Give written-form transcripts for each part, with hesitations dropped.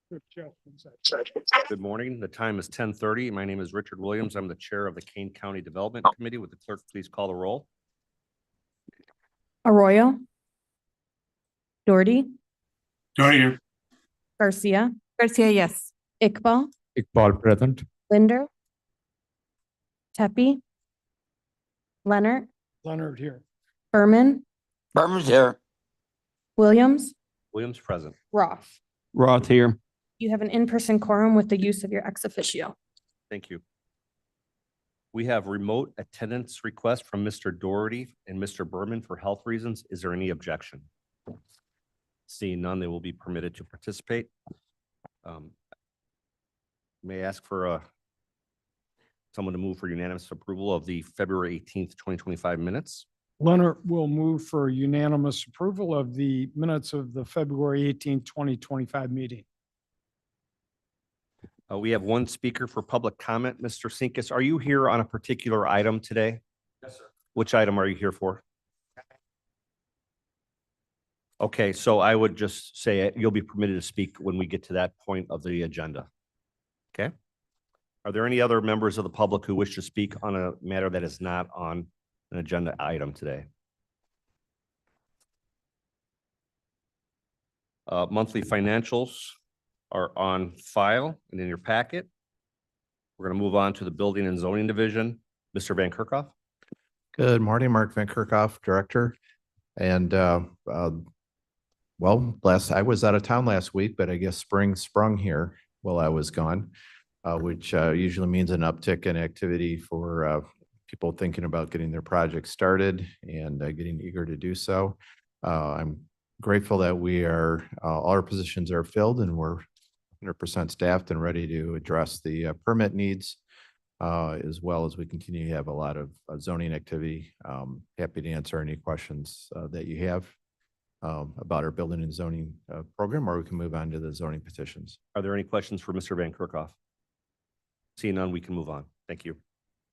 Good morning. The time is 10:30. My name is Richard Williams. I'm the Chair of the Kane County Development Committee. Would the clerk please call the roll? Arroyo. Doherty. Doherty here. Garcia. Garcia, yes. Iqbal. Iqbal present. Linder. Tepe. Leonard. Leonard here. Berman. Berman's here. Williams. Williams present. Roth. Roth here. You have an in-person quorum with the use of your ex officio. Thank you. We have remote attendance request from Mr. Doherty and Mr. Berman for health reasons. Is there any objection? Seeing none, they will be permitted to participate. May I ask for someone to move for unanimous approval of the February 18th, 2025 minutes? Leonard will move for unanimous approval of the minutes of the February 18th, 2025 meeting. We have one speaker for public comment. Mr. Sinkus, are you here on a particular item today? Yes, sir. Which item are you here for? Okay, so I would just say you'll be permitted to speak when we get to that point of the agenda. Okay? Are there any other members of the public who wish to speak on a matter that is not on an agenda item today? Monthly financials are on file and in your packet. We're going to move on to the Building and Zoning Division. Mr. Van Kerkhoff. Good morning, Mark Van Kerkhoff, Director. And well, I was out of town last week, but I guess spring sprung here while I was gone, which usually means an uptick in activity for people thinking about getting their projects started and getting eager to do so. I'm grateful that all our positions are filled and we're 100% staffed and ready to address the permit needs, as well as we continue to have a lot of zoning activity. Happy to answer any questions that you have about our building and zoning program, or we can move on to the zoning petitions. Are there any questions for Mr. Van Kerkhoff? Seeing none, we can move on. Thank you.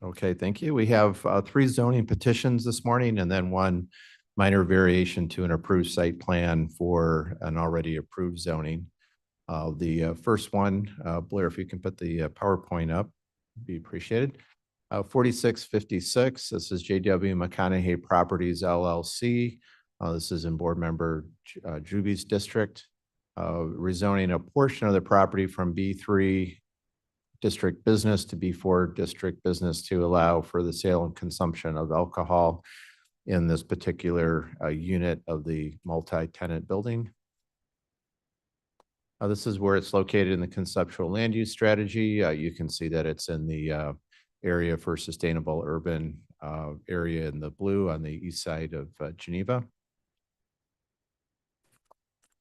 Okay, thank you. We have 3 zoning petitions this morning and then 1 minor variation to an approved site plan for an already approved zoning. The first one, Blair, if you can put the PowerPoint up, be appreciated. 4656, this is JW McConaughey Properties LLC. This is in board member Juby's district, rezoning a portion of the property from B3 district business to B4 district business to allow for the sale and consumption of alcohol in this particular unit of the multi-tenant building. This is where it's located in the conceptual land use strategy. You can see that it's in the area for sustainable urban area in the blue on the east side of Geneva.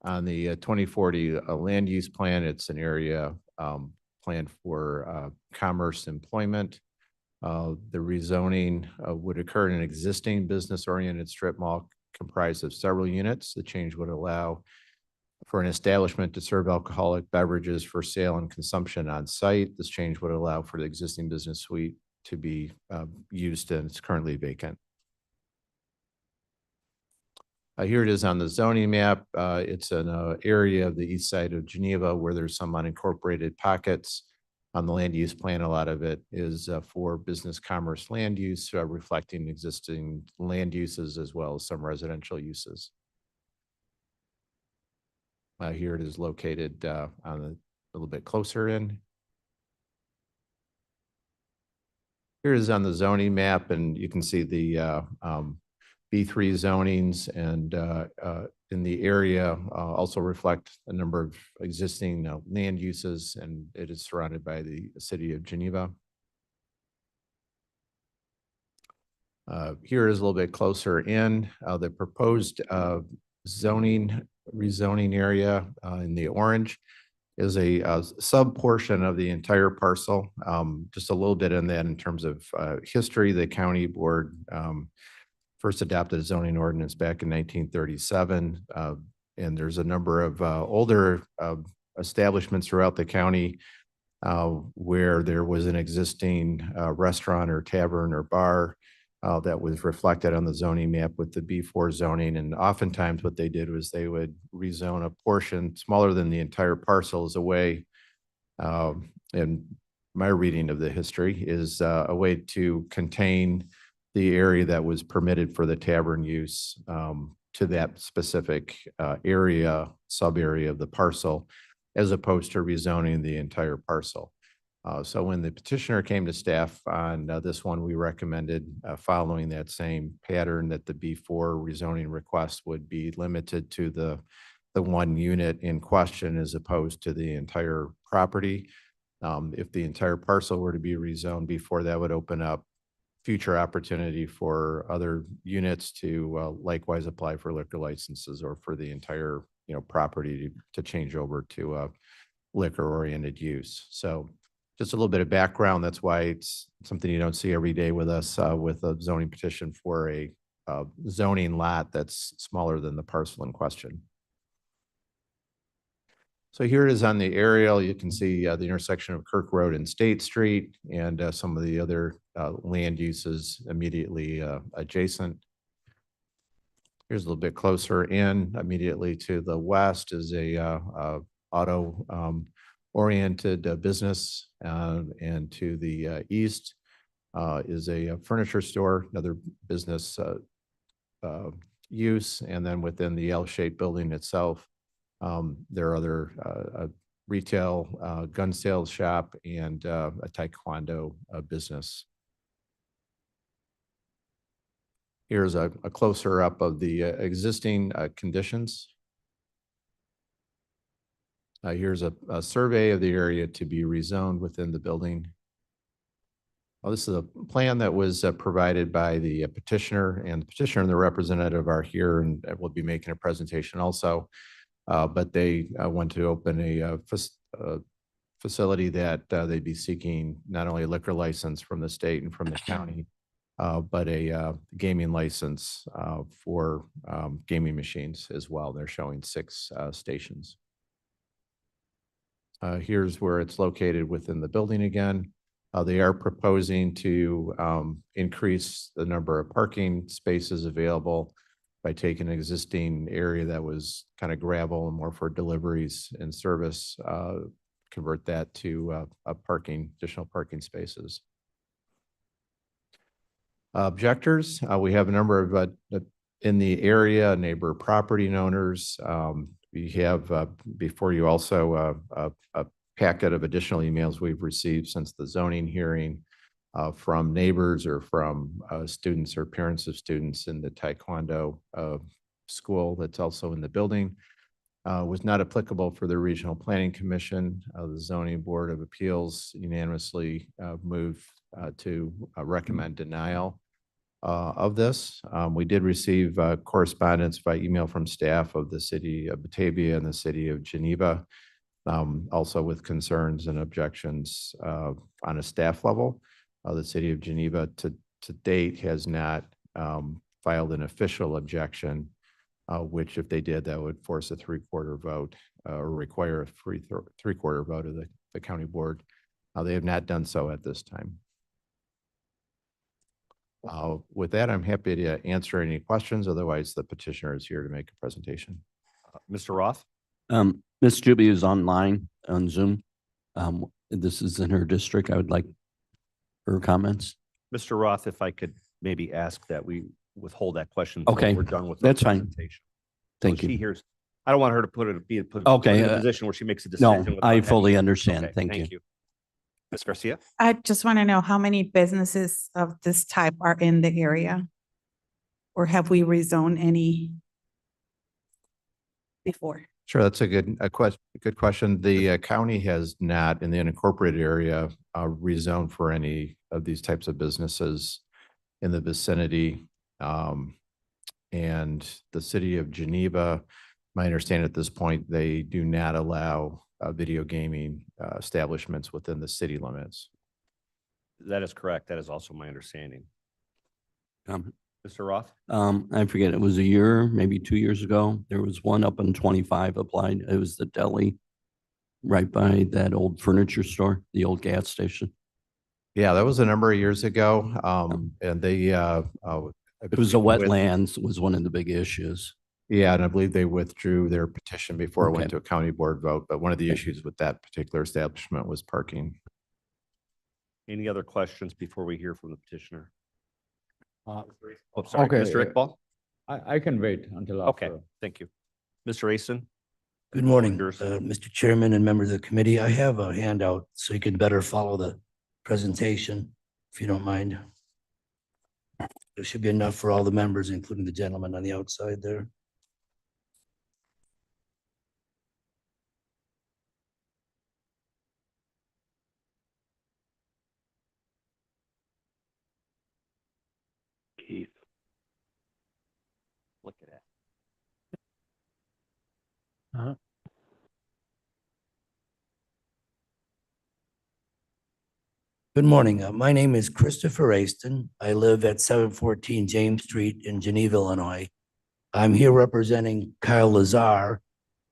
On the 2040 land use plan, it's an area planned for commerce employment. The rezoning would occur in an existing business-oriented strip mall comprised of several units. The change would allow for an establishment to serve alcoholic beverages for sale and consumption on site. This change would allow for the existing business suite to be used, and it's currently vacant. Here it is on the zoning map. It's an area of the east side of Geneva where there's some unincorporated pockets. On the land use plan, a lot of it is for business commerce land use, reflecting existing land uses as well as some residential uses. Here it is located on a little bit closer in. Here it is on the zoning map, and you can see the B3 zonings, and in the area also reflect a number of existing land uses, and it is surrounded by the city of Geneva. Here is a little bit closer in. The proposed rezoning area in the orange is a sub portion of the entire parcel. Just a little bit in that in terms of history. The county board first adopted a zoning ordinance back in 1937. And there's a number of older establishments throughout the county where there was an existing restaurant or tavern or bar. that was reflected on the zoning map with the B4 zoning. And oftentimes what they did was they would rezone a portion smaller than the entire parcel as a way, and my reading of the history is a way to contain the area that was permitted for the tavern use to that specific area, sub-area of the parcel, as opposed to rezoning the entire parcel. So when the petitioner came to staff on this one, we recommended following that same pattern that the B4 rezoning request would be limited to the one unit in question as opposed to the entire property. If the entire parcel were to be rezoned before, that would open up future opportunity for other units to likewise apply for liquor licenses or for the entire, property to change over to a liquor-oriented use. So just a little bit of background. That's why it's something you don't see every day with us with a zoning petition for a zoning lot that's smaller than the parcel in question. So here it is on the aerial. You can see the intersection of Kirk Road and State Street and some of the other land uses immediately adjacent. Here's a little bit closer in. Immediately to the west is a auto oriented business, and to the east is a furniture store, another business use, and then within the L-shaped building itself, there are other retail, gun sales shop, and a taekwondo business. Here's a closer up of the existing conditions. Here's a survey of the area to be rezoned within the building. This is a plan that was provided by the petitioner, and the petitioner and the representative are here and will be making a presentation also. But they want to open a facility that they'd be seeking not only a liquor license from the state and from the county, but a gaming license for gaming machines as well. They're showing 6 stations. Here's where it's located within the building again. They are proposing to increase the number of parking spaces available by taking an existing area that was kind of gravel and more for deliveries and service, convert that to additional parking spaces. Objectors, we have a number of in the area, neighbor property owners. We have before you also a packet of additional emails we've received since the zoning hearing from neighbors or from students or parents of students in the taekwondo school that's also in the building. Was not applicable for the Regional Planning Commission. The Zoning Board of Appeals unanimously moved to recommend denial of this. We did receive correspondence by email from staff of the city of Batavia and the city of Geneva, also with concerns and objections on a staff level. The city of Geneva to date has not filed an official objection, which if they did, that would force a 3/4 vote or require a 3/4 vote of the county board. They have not done so at this time. With that, I'm happy to answer any questions. Otherwise, the petitioner is here to make a presentation. Mr. Roth? Ms. Juby is online on Zoom. This is in her district. I would like her comments. Mr. Roth, if I could maybe ask that we withhold that question. until Okay, We're done with. the that's fine. presentation. Thank So she you. hears, I don't want her to put Okay, in a position where she makes a decision. No, without I having- fully understand. Okay, Thank you. Ms. Garcia? I just want to know how many businesses of this type are in the area? Or have we rezoned any before? Sure, that's a good question. The county has not in the unincorporated area rezoned for any of these types of businesses in the vicinity. And the city of Geneva, my understanding at this point, they do not allow video gaming establishments within the city limits. That is correct. That is also my understanding. Um, Mr. Roth? I forget, it was a year, maybe 2 years ago. There was one up in 25 applied. It was the deli right by that old furniture store, the old gas station. Yeah, that was a number of years ago. And they, It was a wetlands was one of the big issues. Yeah, and I believe they withdrew their petition before it went Okay. to a county board vote, but one of the issues with that particular establishment was parking. Any other questions before we hear from the petitioner? Uh, Oh, sorry, Okay, Mr. Iqbal? I can wait until Okay, after. thank you. Mr. Asen? Good morning, Yours. Mr. Chairman and members of the committee. I have a handout so you can better follow the presentation, if you don't mind. There should be enough for all the members, including the gentleman on the outside there. Keith. Look at that. Good morning. My name is Christopher Aston. I live at 714 James Street in Geneva, Illinois. I'm here representing Kyle Lazar,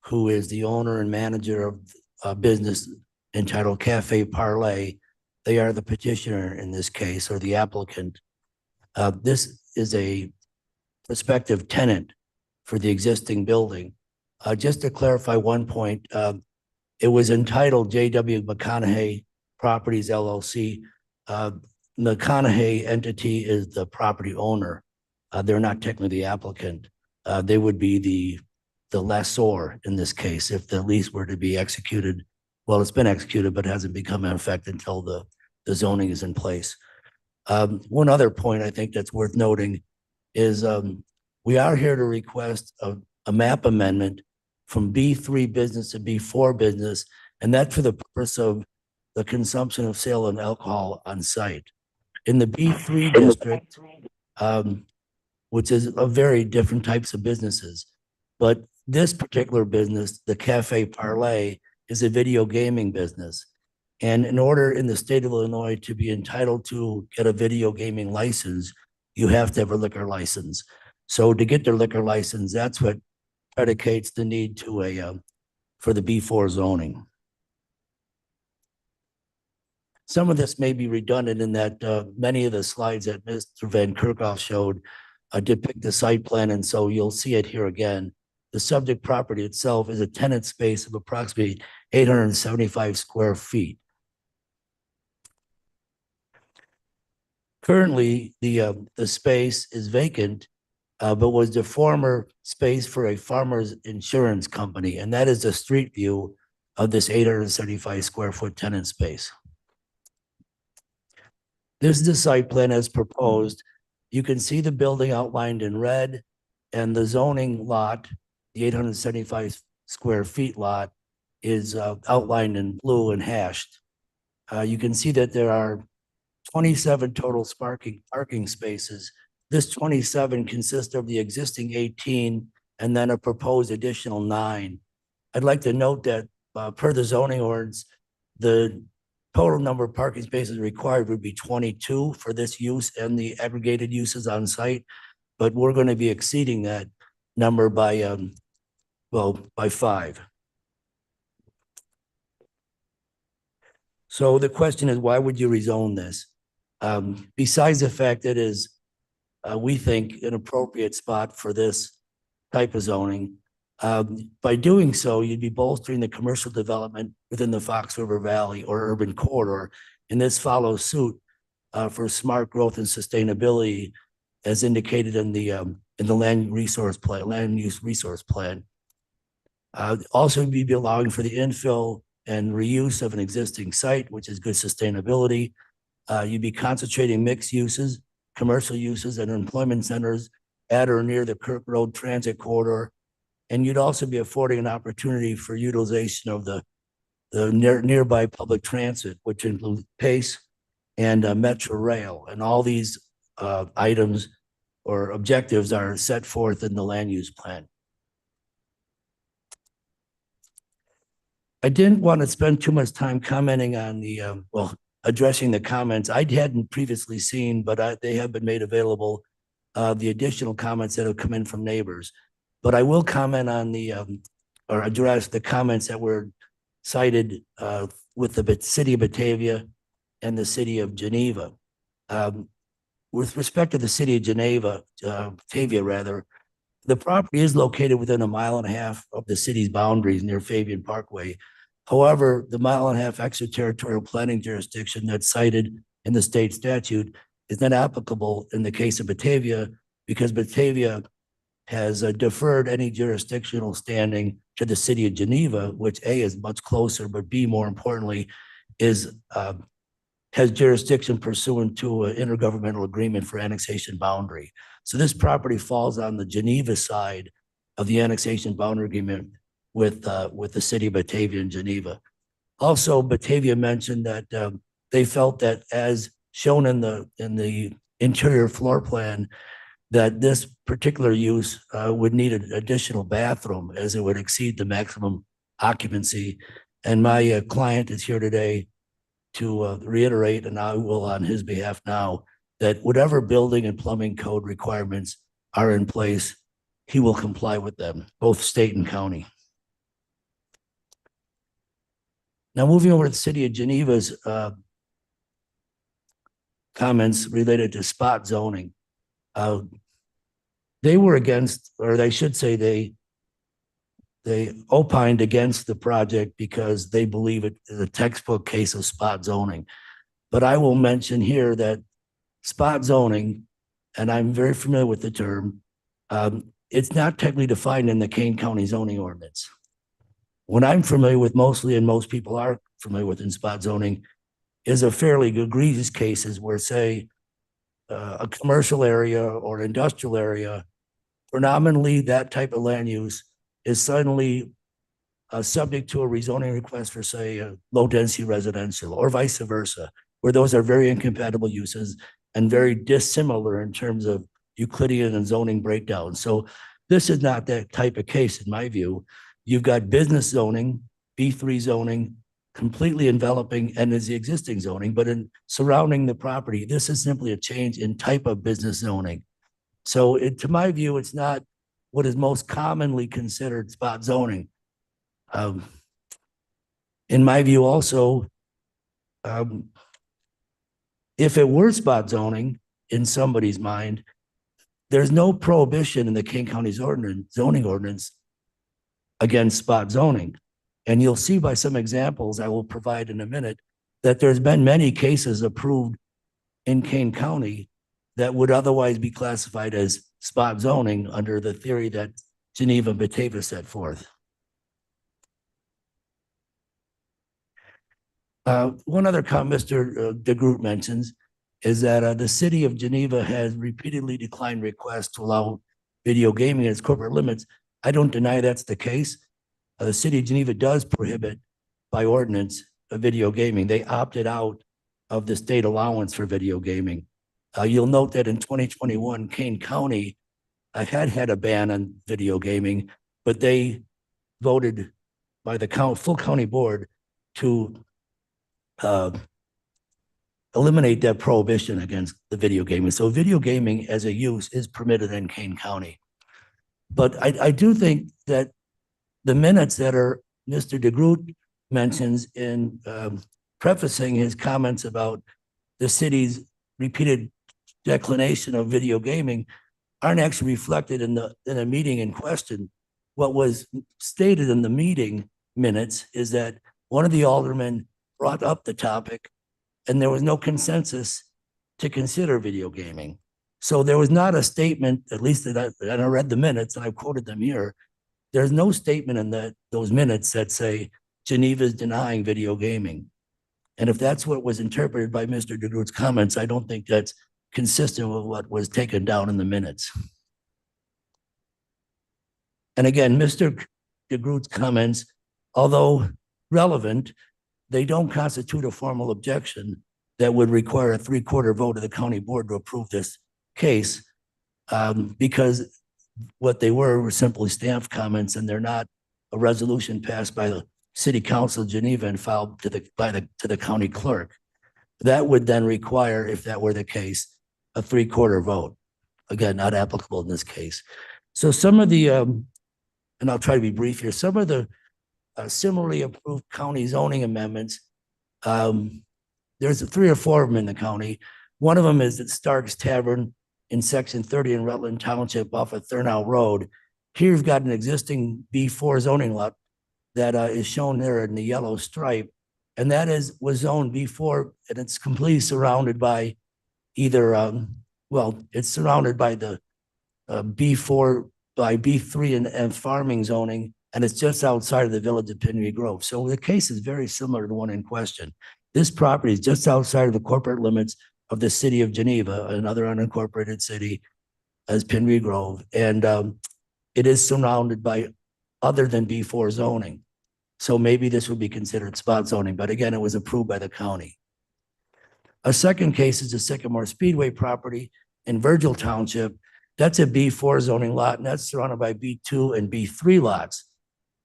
who is the owner and manager of a business entitled Cafe Parlay. They are the petitioner in this case, or the applicant. This is a prospective tenant for the existing building. Just to clarify one point, it was entitled J.W. McConaughey Properties LLC. McConaughey entity is the property owner. They're not technically the applicant. They would be the lessor in this case if the lease were to be executed. Well, it's been executed, but hasn't become in effect until the zoning is in place. One other point I think that's worth noting is we are here to request a map amendment from B3 business to B4 business, and that's for the purpose of the consumption of sale of alcohol on site. In the B3 district, which is a very different types of businesses, but this particular business, the Cafe Parlay, is a video gaming business. And in order in the state of Illinois to be entitled to get a video gaming license, you have to have a liquor license. So to get their liquor license, that's what predicates the need to for the B4 zoning. Some of this may be redundant in that many of the slides that Mr. Van Kerkhoff showed depict the site plan, and so you'll see it here again. The subject property itself is a tenant space of approximately 875 square feet. Currently, the space is vacant, but was the former space for a farmer's insurance company, and that is the street view of this 875 square foot tenant space. This is the site plan as proposed. You can see the building outlined in red and the zoning lot, the 875 square feet lot is outlined in blue and hashed. You can see that there are 27 total parking spaces. This 27 consists of the existing 18 and then a proposed additional 9. I'd like to note that per the zoning ordinance, the total number of parking spaces required would be 22 for this use and the aggregated uses on site, but we're going to be exceeding that number by, by 5. So the question is, why would you rezone this? Besides the fact that it is, we think, an appropriate spot for this type of zoning, by doing so, you'd be bolstering the commercial development within the Fox River Valley or urban corridor. And this follows suit for smart growth and sustainability as indicated in the land use resource plan. Also, we'd be allowing for the infill and reuse of an existing site, which is good sustainability. You'd be concentrating mixed uses, commercial uses, and employment centers at or near the Kirk Road Transit Corridor. And you'd also be affording an opportunity for utilization of the nearby public transit, which includes PACE and Metro Rail. And all these items or objectives are set forth in the land use plan. I didn't want to spend too much time commenting on the, addressing the comments I hadn't previously seen, but they have been made available, the additional comments that have come in from neighbors. But I will comment on the, or address the comments that were cited with the city of Batavia and the city of Geneva. With respect to the city of Geneva, Batavia rather, the property is located within 1.5 miles of the city's boundaries near Fabian Parkway. However, the 1.5 mile extraterritorial planning jurisdiction that's cited in the state statute is not applicable in the case of Batavia because Batavia has deferred any jurisdictional standing to the city of Geneva, which A, is much closer, but B, more importantly, is has jurisdiction pursuant to an intergovernmental agreement for annexation boundary. So this property falls on the Geneva side of the annexation boundary agreement with the city of Batavia and Geneva. Also, Batavia mentioned that they felt that as shown in the interior floor plan, that this particular use would need an additional bathroom as it would exceed the maximum occupancy. And my client is here today to reiterate, and I will on his behalf now, that whatever building and plumbing code requirements are in place, he will comply with them, both state and county. Now, moving over to the city of Geneva's comments related to spot zoning. They were against, or they should say they opined against the project because they believe it is a textbook case of spot zoning. But I will mention here that spot zoning, and I'm very familiar with the term, it's not technically defined in the Kane County zoning ordinance. What I'm familiar with mostly, and most people are familiar with in spot zoning, is a fairly egregious cases where, say, a commercial area or industrial area, predominantly that type of land use is suddenly subject to a rezoning request for, say, a low-density residential, or vice versa, where those are very incompatible uses and very dissimilar in terms of Euclidean and zoning breakdown. So this is not that type of case, in my view. You've got business zoning, B3 zoning, completely enveloping and is the existing zoning, but in surrounding the property, this is simply a change in type of business zoning. So to my view, it's not what is most commonly considered spot zoning. In my view also, if it were spot zoning in somebody's mind, there's no prohibition in the King County's zoning ordinance against spot zoning. And you'll see by some examples I will provide in a minute that there's been many cases approved in Kane County that would otherwise be classified as spot zoning under the theory that Geneva and Batavia set forth. One other comment Mr. DeGroot mentions is that the city of Geneva has repeatedly declined requests to allow video gaming in its corporate limits. I don't deny that's the case. The city of Geneva does prohibit by ordinance video gaming. They opted out of the state allowance for video gaming. You'll note that in 2021, Kane County had a ban on video gaming, but they voted by the full county board to eliminate that prohibition against the video gaming. So video gaming as a use is permitted in Kane County. But I do think that the minutes that Mr. DeGroot mentions in prefacing his comments about the city's repeated declination of video gaming aren't actually reflected in a meeting in question. What was stated in the meeting minutes is that one of the aldermen brought up the topic and there was no consensus to consider video gaming. So there was not a statement, at least that I read the minutes and I quoted them here. There's no statement in those minutes that say Geneva is denying video gaming. And if that's what was interpreted by Mr. DeGroot's comments, I don't think that's consistent with what was taken down in the minutes. And again, Mr. DeGroot's comments, although relevant, they don't constitute a formal objection that would require a 3/4 vote of the county board to approve this case, because what they were simply staff comments, and they're not a resolution passed by the City Council of Geneva and filed to the county clerk. That would then require, if that were the case, a 3/4 vote. Again, not applicable in this case. So some of the, and I'll try to be brief here, some of the similarly approved county zoning amendments there's 3 or 4 of them in the county. One of them is at Stark's Tavern in section 30 in Rutland Township off of Thurnow Road. Here you've got an existing B4 zoning lot that is shown there in the yellow stripe. And that was zoned B4, and it's completely surrounded by either, it's surrounded by the B4, by B3 and farming zoning, and it's just outside of the village of Pingree Grove. So the case is very similar to the one in question. This property is just outside of the corporate limits of the city of Geneva, another unincorporated city as Pingree Grove. And it is surrounded by other than B4 zoning. So maybe this would be considered spot zoning, but again, it was approved by the county. A second case is the Sycamore Speedway property in Virgil Township. That's a B4 zoning lot, and that's surrounded by B2 and B3 lots.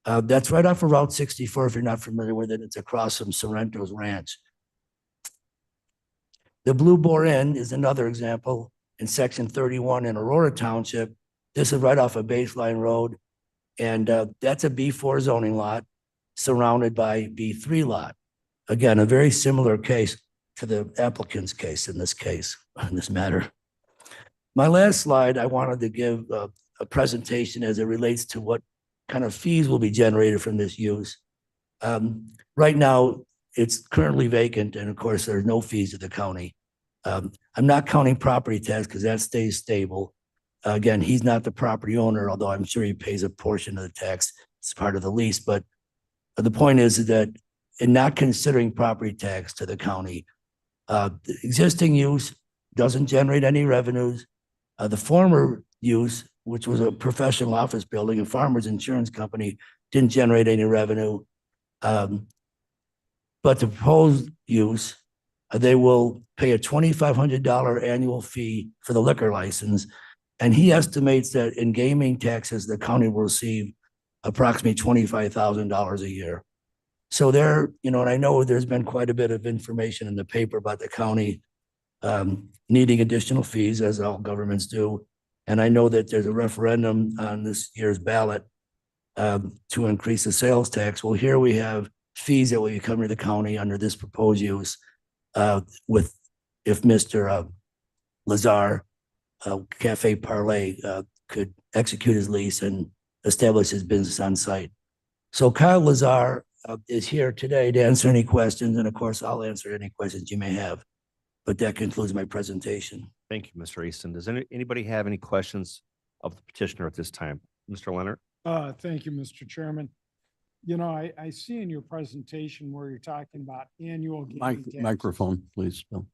That's right off of Route 64. If you're not familiar with it, it's across from Sorrento's Ranch. The Blue Boar Inn is another example in section 31 in Aurora Township. This is right off of Baseline Road, and that's a B4 zoning lot surrounded by B3 lot. Again, a very similar case to the applicant's case in this matter. My last slide, I wanted to give a presentation as it relates to what kind of fees will be generated from this use. Right now, it's currently vacant, and of course, there's no fees to the county. I'm not counting property tax because that stays stable. Again, he's not the property owner, although I'm sure he pays a portion of the tax as part of the lease. But the point is that in not considering property tax to the county, the existing use doesn't generate any revenues. The former use, which was a professional office building and Farmers Insurance Company, didn't generate any revenue. But the proposed use, they will pay a $2,500 annual fee for the liquor license. And he estimates that in gaming taxes, the county will receive approximately $25,000 a year. So there, and I know there's been quite a bit of information in the paper about the county needing additional fees, as all governments do. And I know that there's a referendum on this year's ballot to increase the sales tax. Well, here we have fees that will be coming to the county under this proposed use if Mr. Lazar, Cafe Parlay, could execute his lease and establish his business on site. So Kyle Lazar is here today to answer any questions, and of course, I'll answer any questions you may have. But that concludes my presentation. Thank you, Mr. Easton. Does anybody have any questions of the petitioner at this time? Mr. Leonard? Thank you, Mr. Chairman. I see in your presentation where you're talking about annual gaming taxes. Microphone, please, Bill.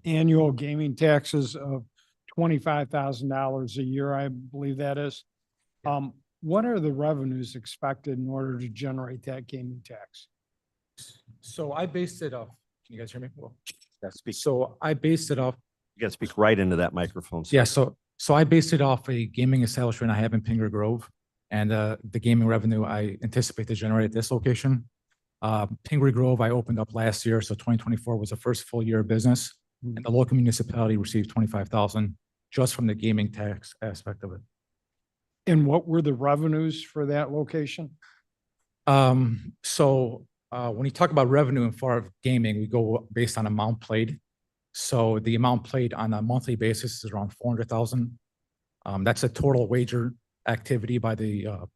Annual gaming taxes of $25,000 a year, I believe that is. What are the revenues expected in order to generate that gaming tax? So I based it off, can you guys hear me? Well, Speak. so I based it off, You got to speak right into that microphone. sir. yeah, so I based it off a gaming establishment I have in Pingree Grove. And the gaming revenue I anticipate to generate at this location. Pingree Grove, I opened up last year, so 2024 was the first full year of business. And the local municipality received 25,000 just from the gaming tax aspect of it. And what were the revenues for that location? So when you talk about revenue in far of gaming, we go based on amount played. So the amount played on a monthly basis is around 400,000. That's a total wager activity by the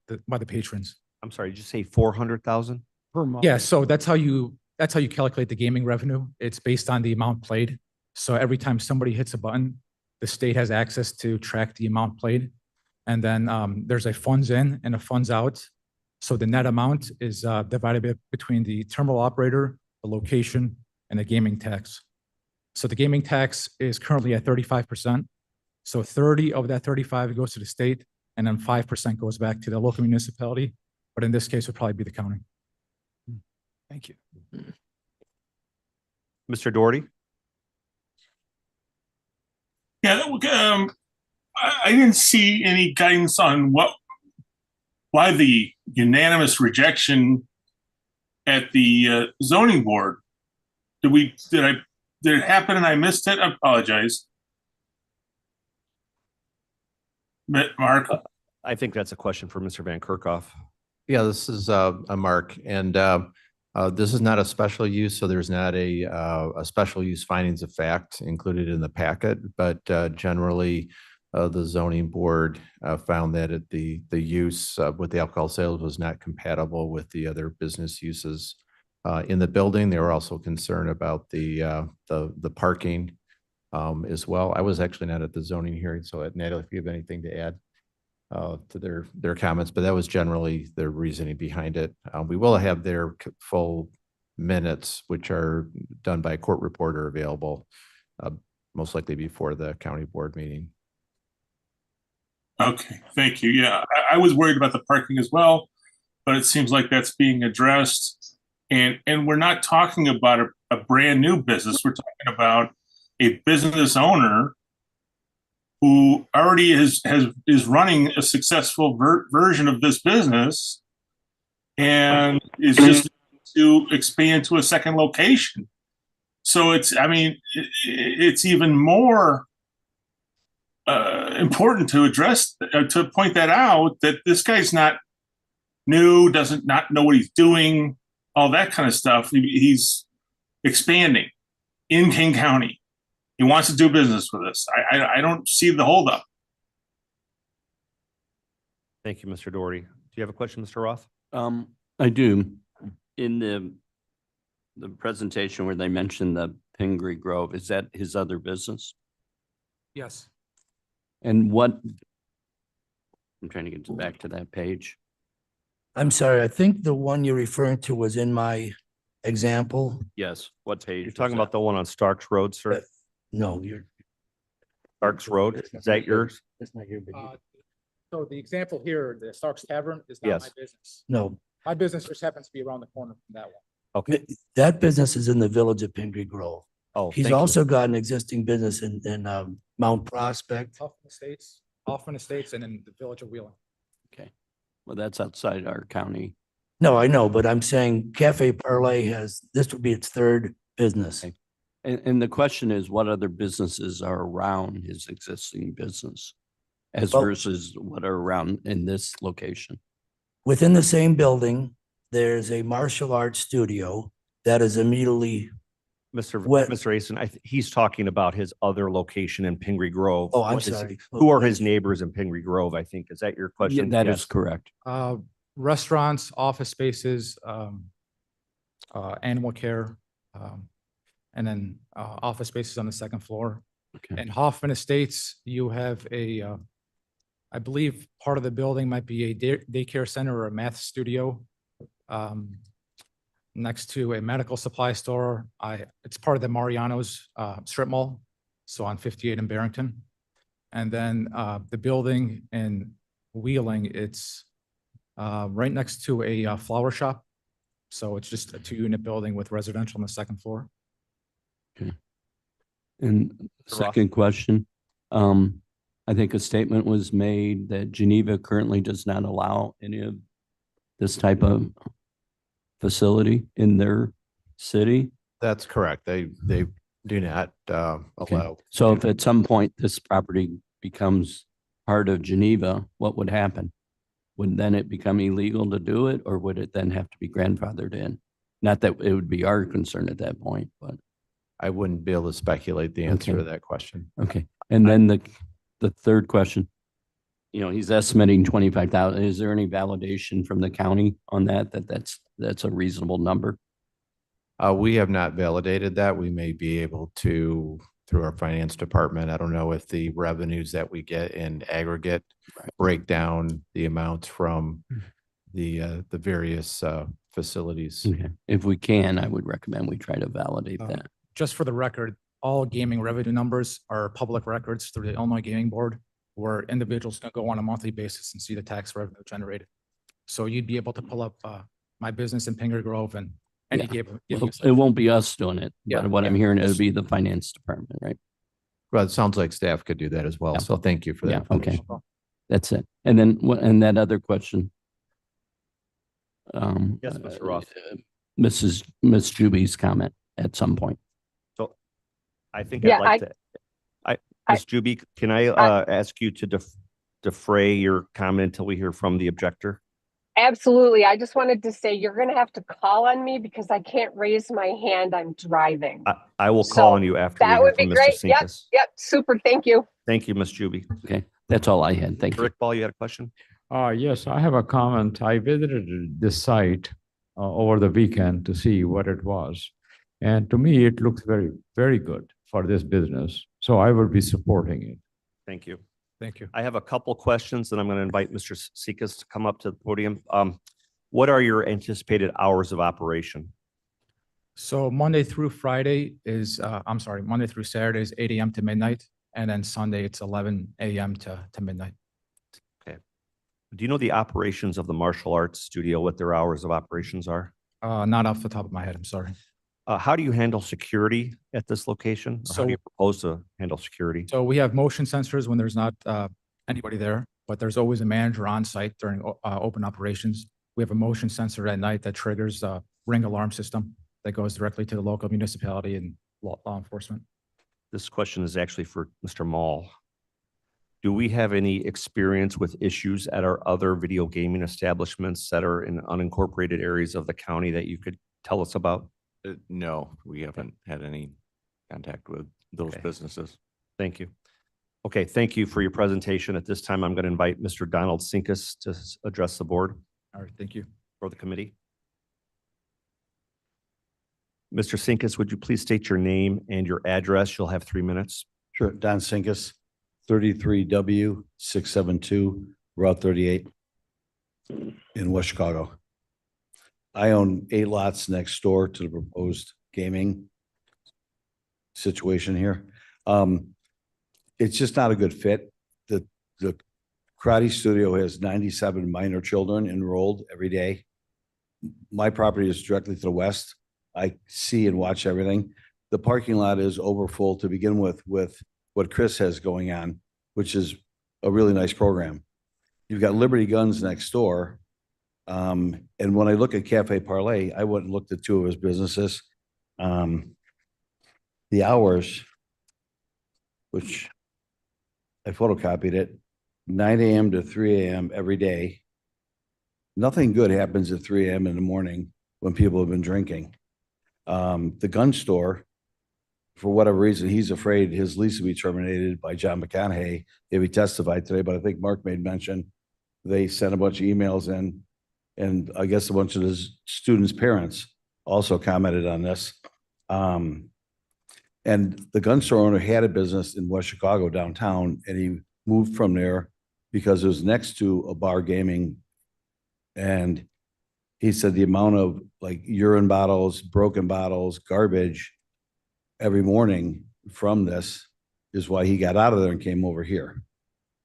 patrons. I'm sorry, did you say 400,000? Per month? Yeah, so that's how you calculate the gaming revenue. It's based on the amount played. So every time somebody hits a button, the state has access to track the amount played. And then there's a funds in and a funds out. So the net amount is divided between the terminal operator, the location, and the gaming tax. So the gaming tax is currently at 35%. So 30 of that 35 goes to the state, and then 5% goes back to the local municipality. But in this case, it would probably be the county. Thank you. Mr. Doherty? Yeah, I didn't see any guidance on why the unanimous rejection at the zoning board. Did it happen and I missed it? I apologize. Mark? I think that's a question for Mr. Van Kerkhoff. Yeah, this is Mark. And This is not a special use, so there's not a special use findings of fact included in the packet, but generally, the zoning board found that the use with the alcohol sales was not compatible with the other business uses in the building. They were also concerned about the parking as well. I was actually not at the zoning hearing, so Natalie, if you have anything to add to their comments, but that was generally their reasoning behind it. We will have their full minutes, which are done by a court reporter, available most likely before the county board meeting. Okay, thank you. Yeah, I was worried about the parking as well, but it seems like that's being addressed. And we're not talking about a brand new business. We're talking about a business owner who already is running a successful version of this business and is just to expand to a second location. So it's even more important to address, to point that out, that this guy's not new, doesn't not know what he's doing, all that kind of stuff. He's expanding in King County. He wants to do business with us. I don't see the holdup. Thank you, Mr. Doherty. Do you have a question, Mr. Roth? I do. In the presentation where they mentioned the Pingree Grove, is that his other business? Yes. And what, I'm trying to get back to that page. I'm sorry, I think the one you're referring to was in my example. Yes, what page? You're talking about the one on Starks Road, sir? No, you're. Starks Road, is that yours? That's not your business. So the example here, the Starks Tavern is not my Yes. business. No, My business just happens to be around the corner from that one. Okay. that business is in the village of Pingree Grove. Oh, He's thank you. also got an existing business in Mount Prospect. Hoffman Estates and in the village of Wheeling. Okay. Well, that's outside our county. No, I know, but I'm saying Cafe Parlay this would be its third business. Okay. And the question is, what other businesses are around his existing business as Well- versus what are around in this location? Within the same building, there's a martial arts studio that is immediately, Mr. What- Mr. Asen, he's talking about his other location in Pingree Grove. oh, I'm What is- sorry. Who are his neighbors in Pingree Grove, I think? Is that your Yeah, question? that Yes. is correct. Restaurants, office spaces, animal care, and then office spaces on the second floor. Okay. In Hoffman Estates, you have I believe part of the building might be a daycare center or a math studio. Next to a medical supply store. It's part of the Mariano's strip mall, so on 58 in Barrington. And then the building in Wheeling, it's right next to a flower shop. So it's just a 2-unit building with residential on the second floor. And Mr. Roth? second question, I think a statement was made that Geneva currently does not allow any of this type of facility in their city. That's correct. They do not allow. So if at some point this property becomes part of Geneva, what would happen? Would then it become illegal to do it, or would it then have to be grandfathered in? Not that it would be our concern at that point, but, I wouldn't be able to speculate the answer Okay. to that question. okay. And then the third question, he's estimating 25,000. Is there any validation from the county on that's a reasonable number? We have not validated that. We may be able to through our finance department. I don't know if the revenues that we get in aggregate break down the amounts from the various facilities. Okay. If we can, I would recommend we try to validate Uh, that. Just for the record, all gaming revenue numbers are public records through the Illinois Gaming Board, where individuals can go on a monthly basis and see the tax revenue generated. So you'd be able to pull up my business in Pingree Grove and any Yeah. gaming. Well, it won't be us doing it, Yeah, but what I'm yeah. hearing, it'll be the finance department, right? Well, it sounds like staff could do that as well. Yeah. So thank you for that. Yeah, okay. information. That's it. And then, and that other question. Yes, Mr. Roth. Miss Juby's comment at some point. I think Yeah, I'd like to, Ms. Juby, can I ask you to defray your comment until we hear from the objector? Absolutely. I just wanted to say you're going to have to call on me because I can't raise my hand. I'm driving. I will So call on you after we That hear would be from Mr. great. Yep. Sinkus. Yep. Super. Thank you. Thank you, Ms. Juby. Okay, that's all I had. Thank you. Rick Ball, you had a question? Yes, I have a comment. I visited this site over the weekend to see what it was. And to me, it looks very, very good for this business. So I will be supporting it. Thank you. Thank you. I have a couple questions and I'm going to invite Mr. Sinkus to come up to the podium. What are your anticipated hours of operation? So Monday through Friday is, Monday through Saturday is 8 AM to midnight. And then Sunday it's 11 AM to midnight. Do you know the operations of the martial arts studio, what their hours of operations are? Not off the top of my head, I'm sorry. How do you handle security at this location? Or how do you propose to handle security? So we have motion sensors when there's not anybody there, but there's always a manager on site during open operations. We have a motion sensor at night that triggers a ring alarm system that goes directly to the local municipality and law enforcement. This question is actually for Mr. Mall. Do we have any experience with issues at our other video gaming establishments that are in unincorporated areas of the county that you could tell us about? No, we haven't had any contact with those Okay. businesses. Thank you. Okay, thank you for your presentation. At this time, I'm going to invite Mr. Donald Sinkus to address the board All right, thank you. or the committee. Mr. Sinkus, would you please state your name and your address? You'll have 3 minutes. Sure, Don Sinkus, 33W 672 Route 38 in West Chicago. I own 8 lots next door to the proposed gaming situation here. It's just not a good fit. The karate studio has 97 minor children enrolled every day. My property is directly to the west. I see and watch everything. The parking lot is overfull to begin with what Chris has going on, which is a really nice program. You've got Liberty Guns next door. And when I look at Cafe Parlay, I went and looked at 2 of his businesses. The hours, which I photocopied it, 9 AM to 3 AM every day. Nothing good happens at 3 AM in the morning when people have been drinking. The gun store, for whatever reason, he's afraid his lease will be terminated by John McConaughey if he testified today, but I think Mark made mention they sent a bunch of emails in, and I guess a bunch of his students' parents also commented on this. And the gun store owner had a business in West Chicago downtown, and he moved from there because it was next to a bar gaming. And he said the amount of like urine bottles, broken bottles, garbage every morning from this is why he got out of there and came over here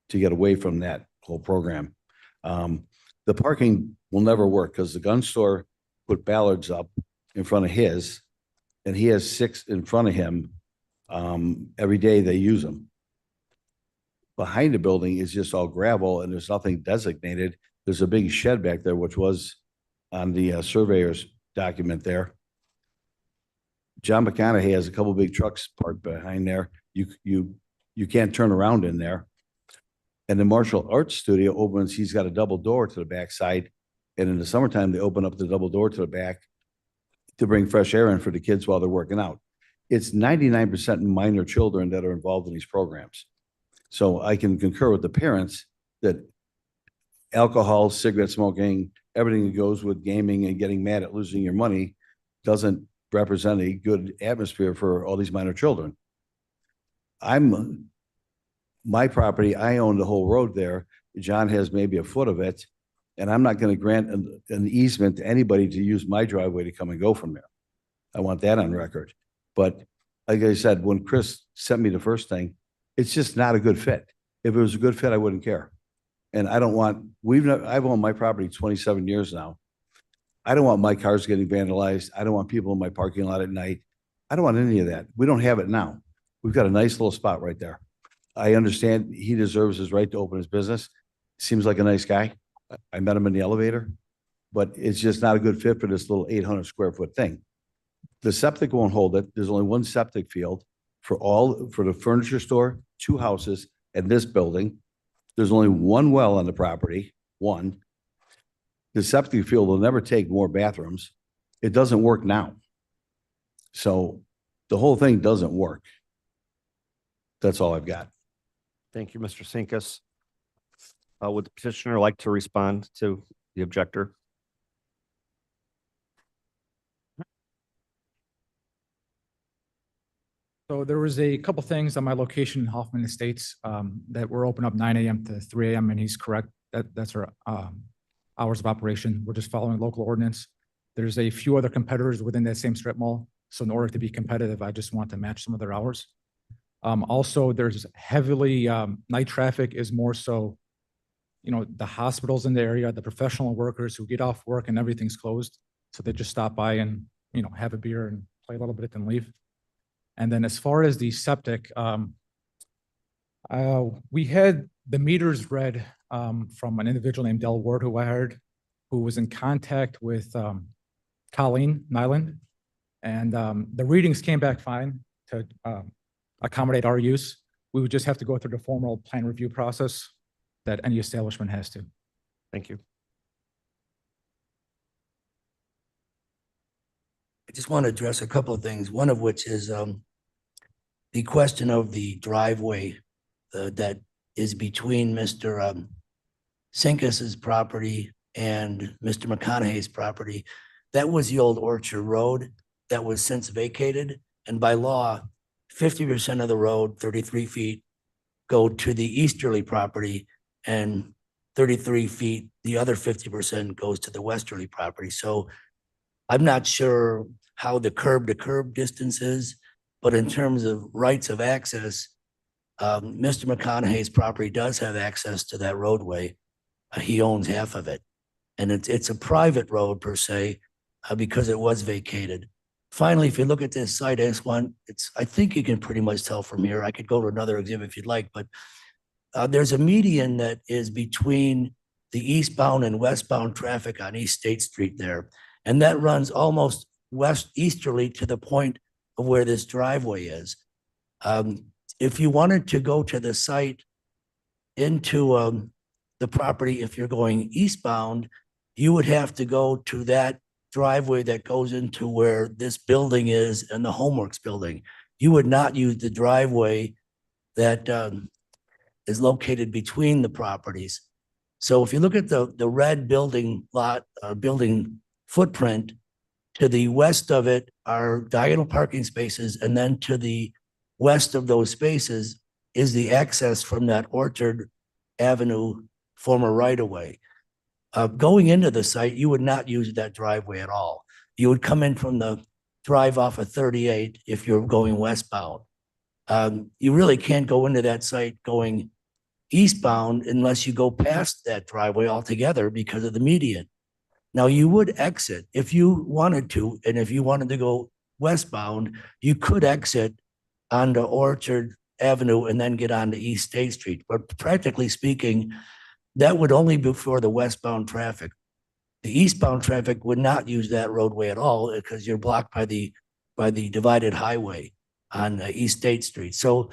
to get away from that whole program. The parking will never work because the gun store put ballards up in front of his, and he has 6 in front of him. Every day they use them. Behind the building is just all gravel and there's nothing designated. There's a big shed back there, which was on the surveyor's document there. John McConaughey has a couple big trucks parked behind there. You can't turn around in there. And the martial arts studio opens, he's got a double door to the backside. And in the summertime, they open up the double door to the back to bring fresh air in for the kids while they're working out. It's 99% minor children that are involved in these programs. So I can concur with the parents that alcohol, cigarette smoking, everything that goes with gaming and getting mad at losing your money doesn't represent a good atmosphere for all these minor children. My property, I own the whole road there. John has maybe a foot of it, and I'm not going to grant an easement to anybody to use my driveway to come and go from there. I want that on record. But like I said, when Chris sent me the first thing, it's just not a good fit. If it was a good fit, I wouldn't care. And I don't want, I've owned my property 27 years now. I don't want my cars getting vandalized. I don't want people in my parking lot at night. I don't want any of that. We don't have it now. We've got a nice little spot right there. I understand he deserves his right to open his business. Seems like a nice guy. I met him in the elevator, but it's just not a good fit for this little 800 square foot thing. The septic won't hold it. There's only one septic field for the furniture store, 2 houses, and this building. There's only one well on the property, one. the septic field will never take more bathrooms. It doesn't work now. So the whole thing doesn't work. That's all I've got. Thank you, Mr. Sinkus. Would the petitioner like to respond to the objector? So there was a couple things on my location in Hoffman Estates that were open up 9 a.m. to 3 a.m. and he's correct. That's our hours of operation. We're just following local ordinance. There's a few other competitors within that same strip mall. So in order to be competitive, I just want to match some of their hours. Also, there's heavily night traffic is more so, the hospitals in the area, the professional workers who get off work and everything's closed. So they just stop by and, have a beer and play a little bit and leave. And then as far as the septic, we had the meters read from an individual named Del Ward who I hired, who was in contact with Colleen Nyland. And the readings came back fine to accommodate our use. We would just have to go through the formal plan review process that any establishment has to. Thank you. I just want to address a couple of things, one of which is the question of the driveway that is between Mr. Sinkus's property and Mr. McConaughey's property. That was the old Orchard Road that was since vacated. And by law, 50% of the road, 33 feet, go to the easterly property, and 33 feet, the other 50% goes to the westerly property. So I'm not sure how the curb to curb distance is, but in terms of rights of access, Mr. McConaughey's property does have access to that roadway. He owns half of it. And it's a private road per se, because it was vacated. Finally, if you look at this site, I think you can pretty much tell from here. I could go to another exhibit if you'd like, but there's a median that is between the eastbound and westbound traffic on East State Street there. And that runs almost easterly to the point of where this driveway is. If you wanted to go to the site into the property, if you're going eastbound, you would have to go to that driveway that goes into where this building is and the Homeworks building. You would not use the driveway that is located between the properties. So if you look at the red building lot, building footprint, to the west of it are diagonal parking spaces, and then to the west of those spaces is the access from that Orchard Avenue former right-of-way. Going into the site, you would not use that driveway at all. You would come in from the drive off of 38 if you're going westbound. You really can't go into that site going eastbound unless you go past that driveway altogether because of the median. Now, you would exit if you wanted to, and if you wanted to go westbound, you could exit onto Orchard Avenue and then get onto East State Street. But practically speaking, that would only be for the westbound traffic. The eastbound traffic would not use that roadway at all because you're blocked by the divided highway on East State Street. So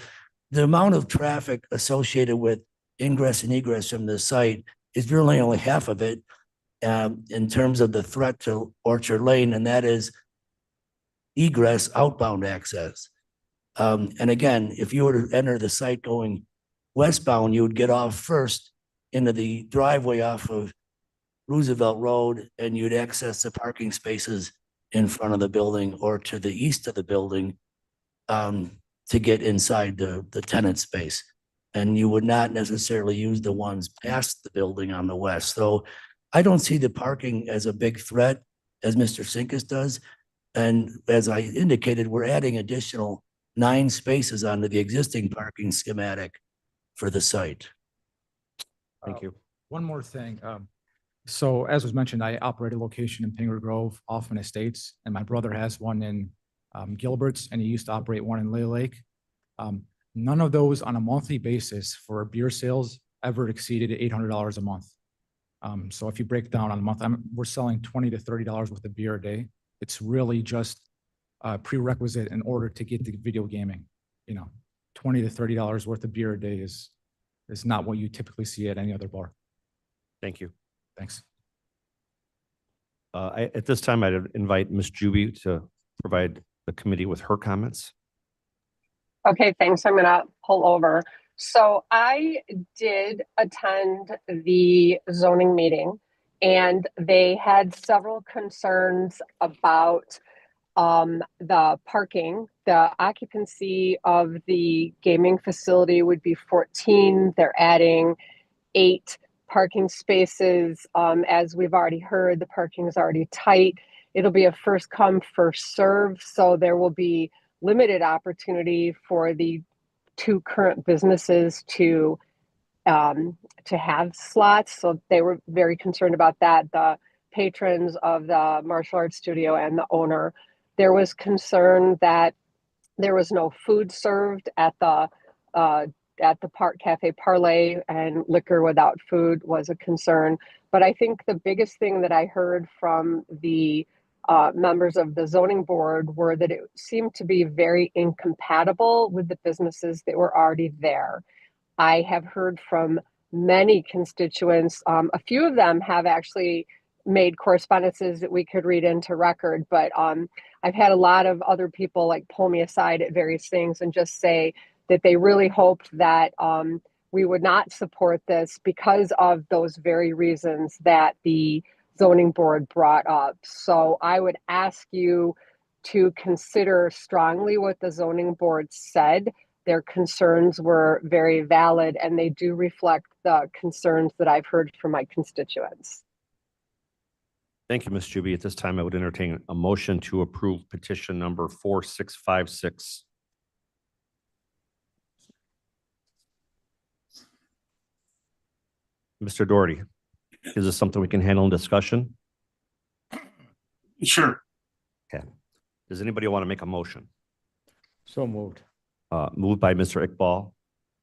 the amount of traffic associated with ingress and egress from the site is really only half of it. In terms of the threat to Orchard Lane, and that is egress outbound access. And again, if you were to enter the site going westbound, you would get off first into the driveway off of Roosevelt Road, and you'd access the parking spaces in front of the building or to the east of the building to get inside the tenant space. And you would not necessarily use the ones past the building on the west. So I don't see the parking as a big threat as Mr. Sinkus does. And as I indicated, we're adding additional 9 spaces onto the existing parking schematic for the site. Thank you. One more thing. So as was mentioned, I operate a location in Pinger Grove, Hoffman Estates, and my brother has one in Gilbert's, and he used to operate one in Lay Lake. None of those on a monthly basis for beer sales ever exceeded $800 a month. So if you break down on a month, we're selling $20 to $30 worth of beer a day. It's really just a prerequisite in order to get the video gaming. $20 to $30 worth of beer a day is not what you typically see at any other bar. Thank you. Thanks. At this time, I'd invite Ms. Juby to provide the committee with her comments. Okay, thanks. I'm gonna pull over. So I did attend the zoning meeting and they had several concerns about the parking. The occupancy of the gaming facility would be 14. They're adding 8 parking spaces. As we've already heard, the parking is already tight. It'll be a first come, first serve. So there will be limited opportunity for the 2 current businesses to have slots. So they were very concerned about that. The patrons of the martial arts studio and the owner. There was concern that there was no food served at the Park Cafe Parlay, and liquor without food was a concern. But I think the biggest thing that I heard from the members of the zoning board were that it seemed to be very incompatible with the businesses that were already there. I have heard from many constituents. A few of them have actually made correspondences that we could read into record, but I've had a lot of other people like pull me aside at various things and just say that they really hoped that we would not support this because of those very reasons that the zoning board brought up. So I would ask you to consider strongly what the zoning board said. Their concerns were very valid and they do reflect the concerns that I've heard from my constituents. Thank you, Ms. Juby. At this time, I would entertain a motion to approve petition number 4656. Mr. Doherty, is this something we can handle in discussion? Sure. Okay. Does anybody want to make a motion? So moved. Moved by Mr. Iqbal.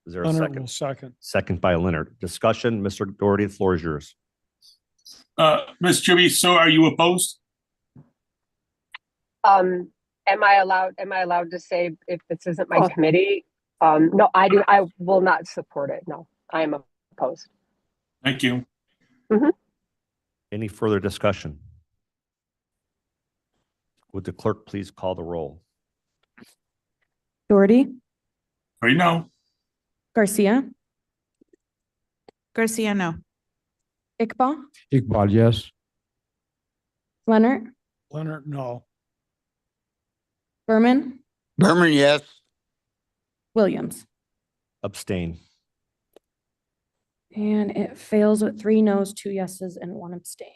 Is there a Leonard second? will second. Second by Leonard. Discussion, Mr. Doherty, the floor is yours. Ms. Juby, so are you opposed? Am I allowed to say if this isn't my committee? No, I will not support it. No, I am opposed. Thank you. Any further discussion? Would the clerk please call the roll? Doherty, Right now, Garcia, Garcia, no. Iqbal, Iqbal, yes. Leonard, Leonard, no. Berman, Berman, yes. Williams. Abstain. And it fails with 3 noes, 2 yeses, and 1 abstain.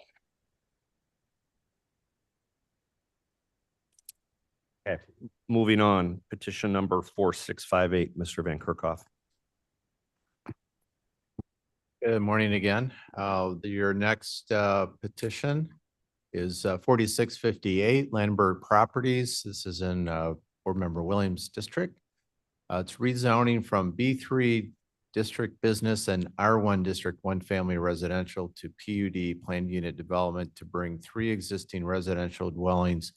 Okay, moving on, petition number 4658, Mr. Van Kerkhoff. Good morning again. Your next petition is 4658 Landberg Properties. This is in Board Member Williams' district. It's rezoning from B3 District Business and R1 District 1 Family Residential to PUD Planned Unit Development to bring 3 existing residential dwellings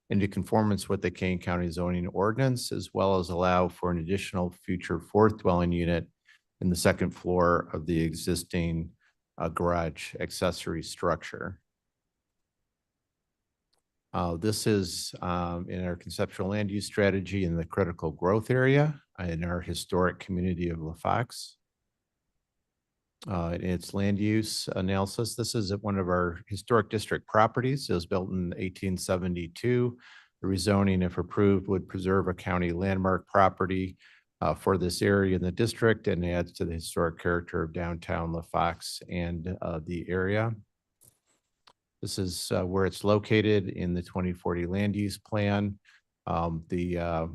into conformance with the Kane County zoning ordinance, as well as allow for an additional future 4th dwelling unit in the 2nd floor of the existing garage accessory structure. This is in our conceptual land use strategy in the critical growth area in our historic community of LaFox. In its land use analysis, this is one of our historic district properties. It was built in 1872. The rezoning, if approved, would preserve a county landmark property for this area in the district and adds to the historic character of downtown LaFox and the area. This is where it's located in the 2040 land use plan. The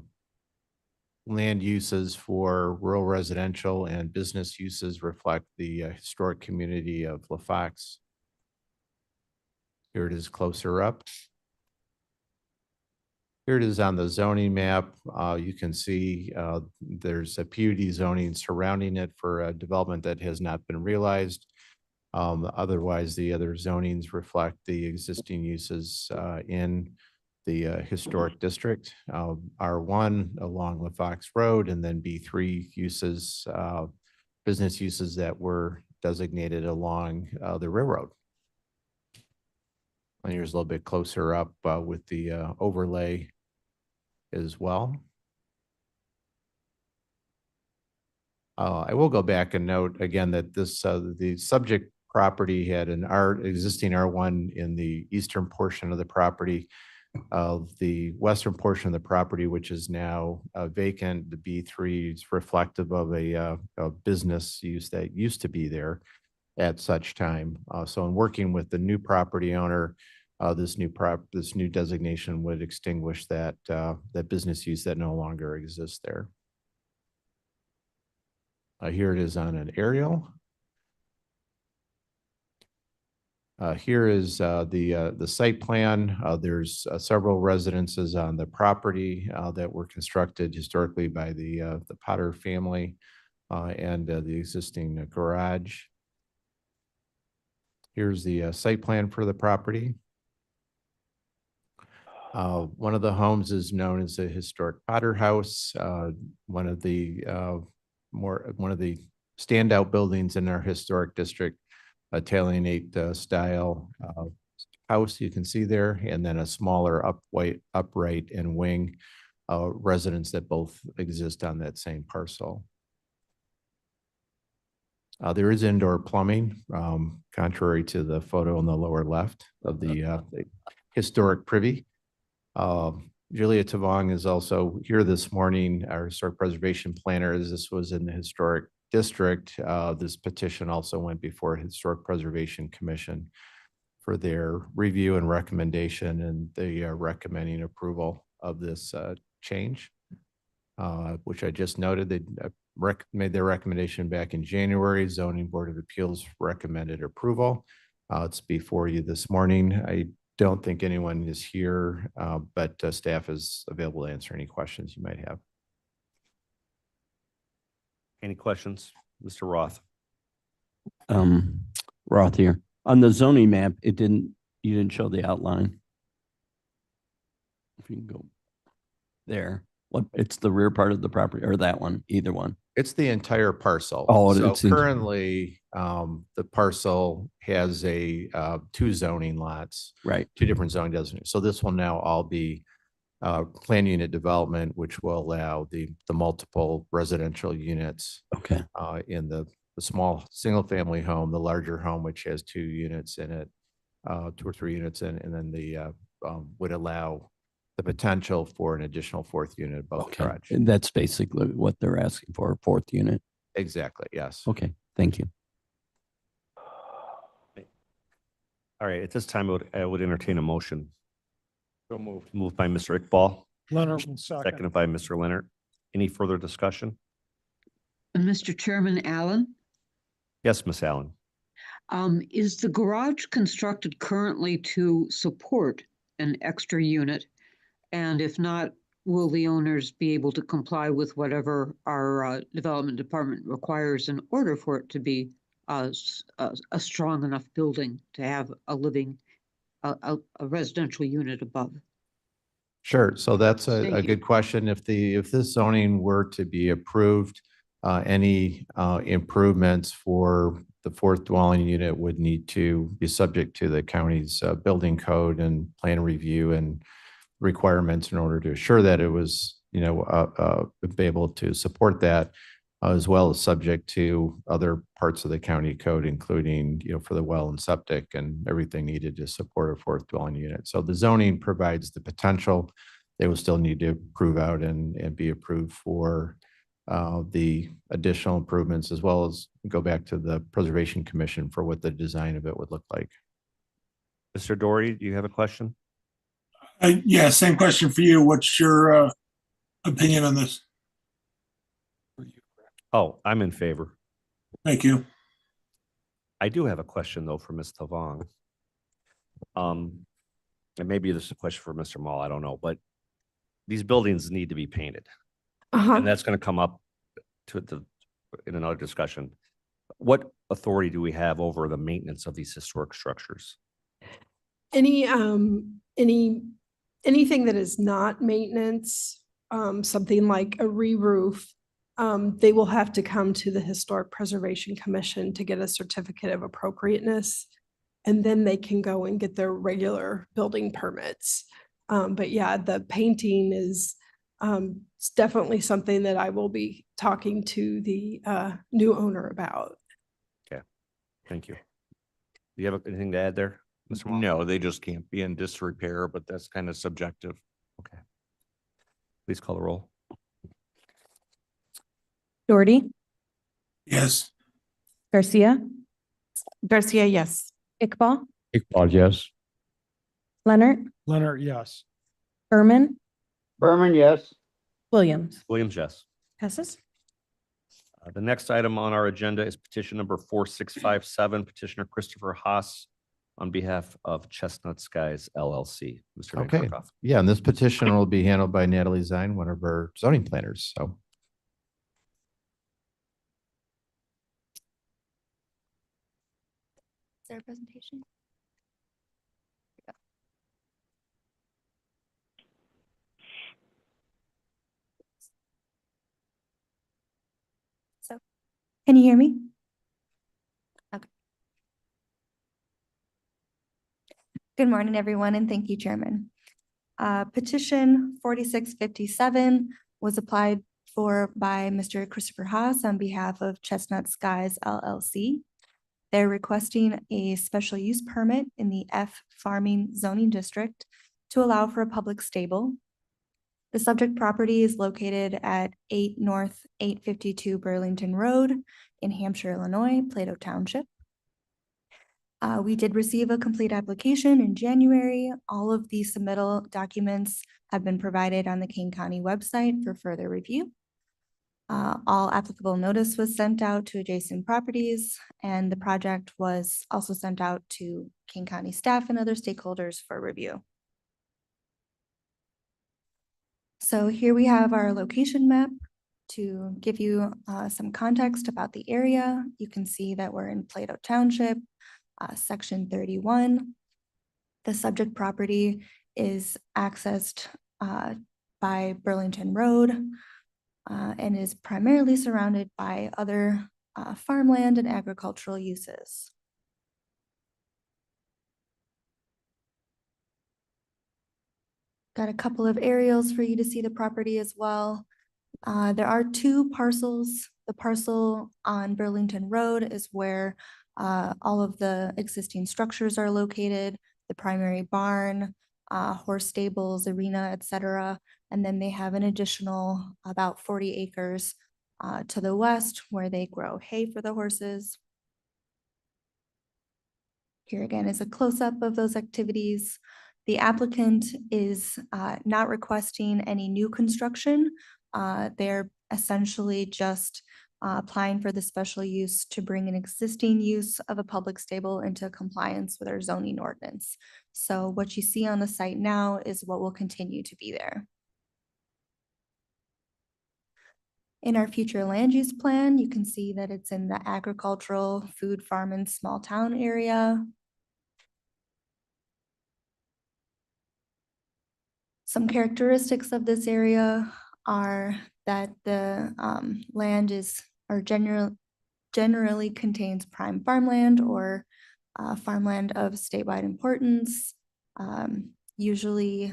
land uses for rural residential and business uses reflect the historic community of LaFox. Here it is closer up. Here it is on the zoning map. You can see there's a PUD zoning surrounding it for a development that has not been realized. Otherwise, the other zonings reflect the existing uses in the historic district. R1 along LaFox Road, and then B3 uses, business uses that were designated along the railroad. And here's a little bit closer up with the overlay as well. I will go back and note again that this, the subject property had an existing R1 in the eastern portion of the property. The western portion of the property, which is now vacant, the B3 is reflective of a business use that used to be there at such time. So in working with the new property owner, this new designation would extinguish that business use that no longer exists there. Here it is on an aerial. Here is the site plan. There's several residences on the property that were constructed historically by the Potter family and the existing garage. Here's the site plan for the property. One of the homes is known as the historic Potter House. One of the standout buildings in our historic district, Italianate style house you can see there, and then a smaller upright and wing residence that both exist on that same parcel. There is indoor plumbing, contrary to the photo on the lower left of the historic privy. Julia Tavong is also here this morning, our historic preservation planner, as this was in the historic district. This petition also went before Historic Preservation Commission for their review and recommendation, and they are recommending approval of this change, which I just noted. They made their recommendation back in January. Zoning Board of Appeals recommended approval. It's before you this morning. I don't think anyone is here, but staff is available to answer any questions you might have. Any questions? Mr. Roth? Roth here. On the zoning map, you didn't show the outline. If you can go there, it's the rear part of the property, or that one, either one? It's the entire parcel. Oh, so it's in- currently, the parcel has two zoning lots, Right. two different zoning designations. So this will now all be plan unit development, which will allow the multiple residential units Okay. in the small single family home, the larger home, which has 2 units in it, 2 or 3 units in, and then the would allow the potential for an additional 4th unit above the Okay. garage. And that's basically what they're asking for, a 4th unit. Exactly, yes. Okay, thank you. All right, at this time, I would entertain a motion. So moved. Moved by Mr. Iqbal, Leonard will second. seconded by Mr. Leonard. Any further discussion? Mr. Chairman Allen, Yes, Ms. Allen. is the garage constructed currently to support an extra unit? And if not, will the owners be able to comply with whatever our development department requires in order for it to be a strong enough building to have a residential unit above? Sure. So that's Thank a you. good question. If this zoning were to be approved, any improvements for the 4th dwelling unit would need to be subject to the county's building code and plan review and requirements in order to assure that it was, be able to support that, as well as subject to other parts of the county code, including, for the well and septic and everything needed to support a 4th dwelling unit. So the zoning provides the potential. They will still need to prove out and be approved for the additional improvements, as well as go back to the Preservation Commission for what the design of it would look like. Mr. Doherty, do you have a question? Yeah, same question for you. What's your opinion on this? Oh, I'm in favor. Thank you. I do have a question, though, for Ms. Tavong. And maybe this is a question for Mr. Mall, I don't know, but these buildings need to be painted. And that's going to come up in another discussion. What authority do we have over the maintenance of these historic structures? Anything that is not maintenance, something like a re-roof, they will have to come to the Historic Preservation Commission to get a certificate of appropriateness. and then they can go and get their regular building permits. But yeah, the painting is it's definitely something that I will be talking to the new owner about. Thank you. Do you have anything to add there, Mr. Wong? No, they just can't be in disrepair, but that's kind of subjective. Okay. Please call the roll. Doherty, Yes. Garcia, Garcia, yes. Iqbal, Iqbal, yes. Leonard, Leonard, yes. Berman, Berman, yes. Williams. Williams, yes. Passes. The next item on our agenda is petition number 4657, petitioner Christopher Haas on behalf of Chestnut Skies LLC. Mr. Van Okay, Kerkhoff. yeah, and this petition will be handled by Natalie Zine, one of our zoning planners, so. Is there a presentation? So, can you hear me? Okay. Good morning, everyone, and thank you, Chairman. Petition 4657 was applied for by Mr. Christopher Haas on behalf of Chestnut Skies LLC. They're requesting a special use permit in the F Farming zoning district to allow for a public stable. The subject property is located at 8 North 852 Burlington Road in Hampshire, Illinois, Plato Township. We did receive a complete application in January. All of the submittal documents have been provided on the Kane County website for further review. All applicable notice was sent out to adjacent properties, and the project was also sent out to King County staff and other stakeholders for review. So here we have our location map to give you some context about the area. You can see that we're in Plato Township, section 31. The subject property is accessed by Burlington Road, and is primarily surrounded by other farmland and agricultural uses. Got a couple of aerials for you to see the property as well. There are two parcels. The parcel on Burlington Road is where all of the existing structures are located, the primary barn, horse stables, arena, etc. And then they have an additional about 40 acres to the west where they grow hay for the horses. Here again is a close-up of those activities. The applicant is not requesting any new construction. They're essentially just applying for the special use to bring an existing use of a public stable into compliance with our zoning ordinance. So what you see on the site now is what will continue to be there. In our future land use plan, you can see that it's in the agricultural, food, farm, and small town area. Some characteristics of this area are that the land is or generally contains prime farmland or farmland of statewide importance. Usually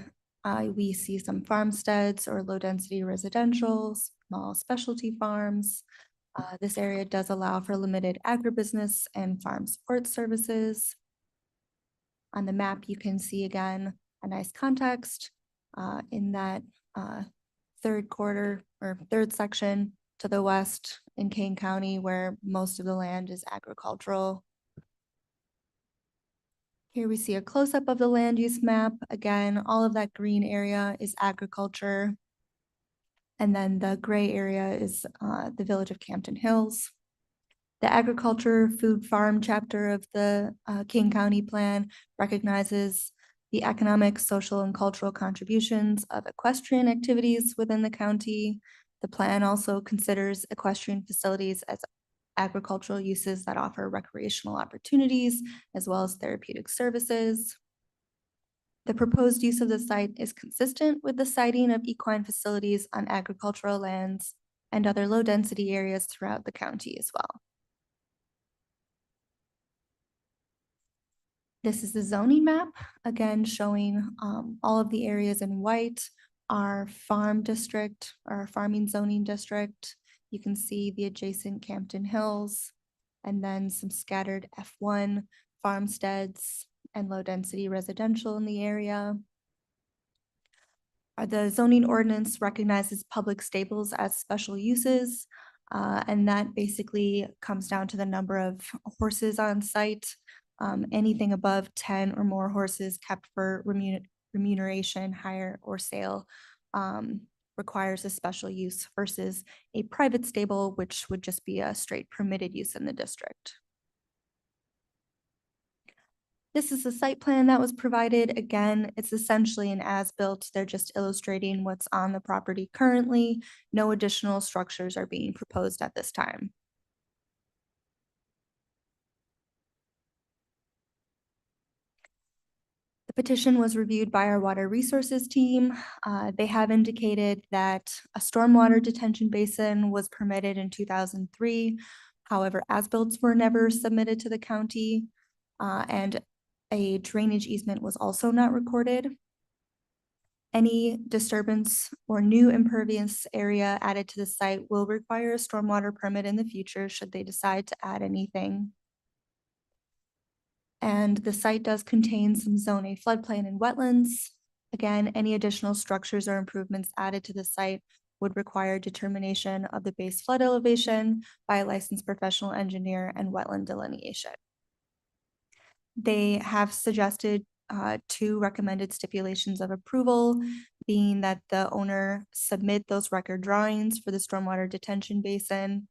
we see some farmsteads or low density residential, small specialty farms. This area does allow for limited agribusiness and farm support services. On the map, you can see again a nice context in that third quarter or third section to the west in Kane County, where most of the land is agricultural. Here we see a close-up of the land use map. Again, all of that green area is agriculture. And then the gray area is the village of Campton Hills. The agriculture food farm chapter of the King County plan recognizes the economic, social, and cultural contributions of equestrian activities within the county. The plan also considers equestrian facilities as agricultural uses that offer recreational opportunities as well as therapeutic services. The proposed use of the site is consistent with the siting of equine facilities on agricultural lands and other low-density areas throughout the county as well. This is the zoning map, again showing all of the areas in white, our farm district, our farming zoning district. You can see the adjacent Campton Hills, and then some scattered F1 farmsteads and low-density residential in the area. The zoning ordinance recognizes public stables as special uses, and that basically comes down to the number of horses on site. Anything above 10 or more horses kept for remuneration, hire, or sale requires a special use versus a private stable, which would just be a straight permitted use in the district. This is the site plan that was provided. Again, it's essentially an as-built. They're just illustrating what's on the property currently. No additional structures are being proposed at this time. The petition was reviewed by our water resources team. They have indicated that a stormwater detention basin was permitted in 2003. However, as-builts were never submitted to the county, and a drainage easement was also not recorded. Any disturbance or new impervious area added to the site will require a stormwater permit in the future should they decide to add anything. And the site does contain some Zone A floodplain and wetlands. Again, any additional structures or improvements added to the site would require determination of the base flood elevation by a licensed professional engineer and wetland delineation. They have suggested 2 recommended stipulations of approval, being that the owner submit those record drawings for the stormwater detention basin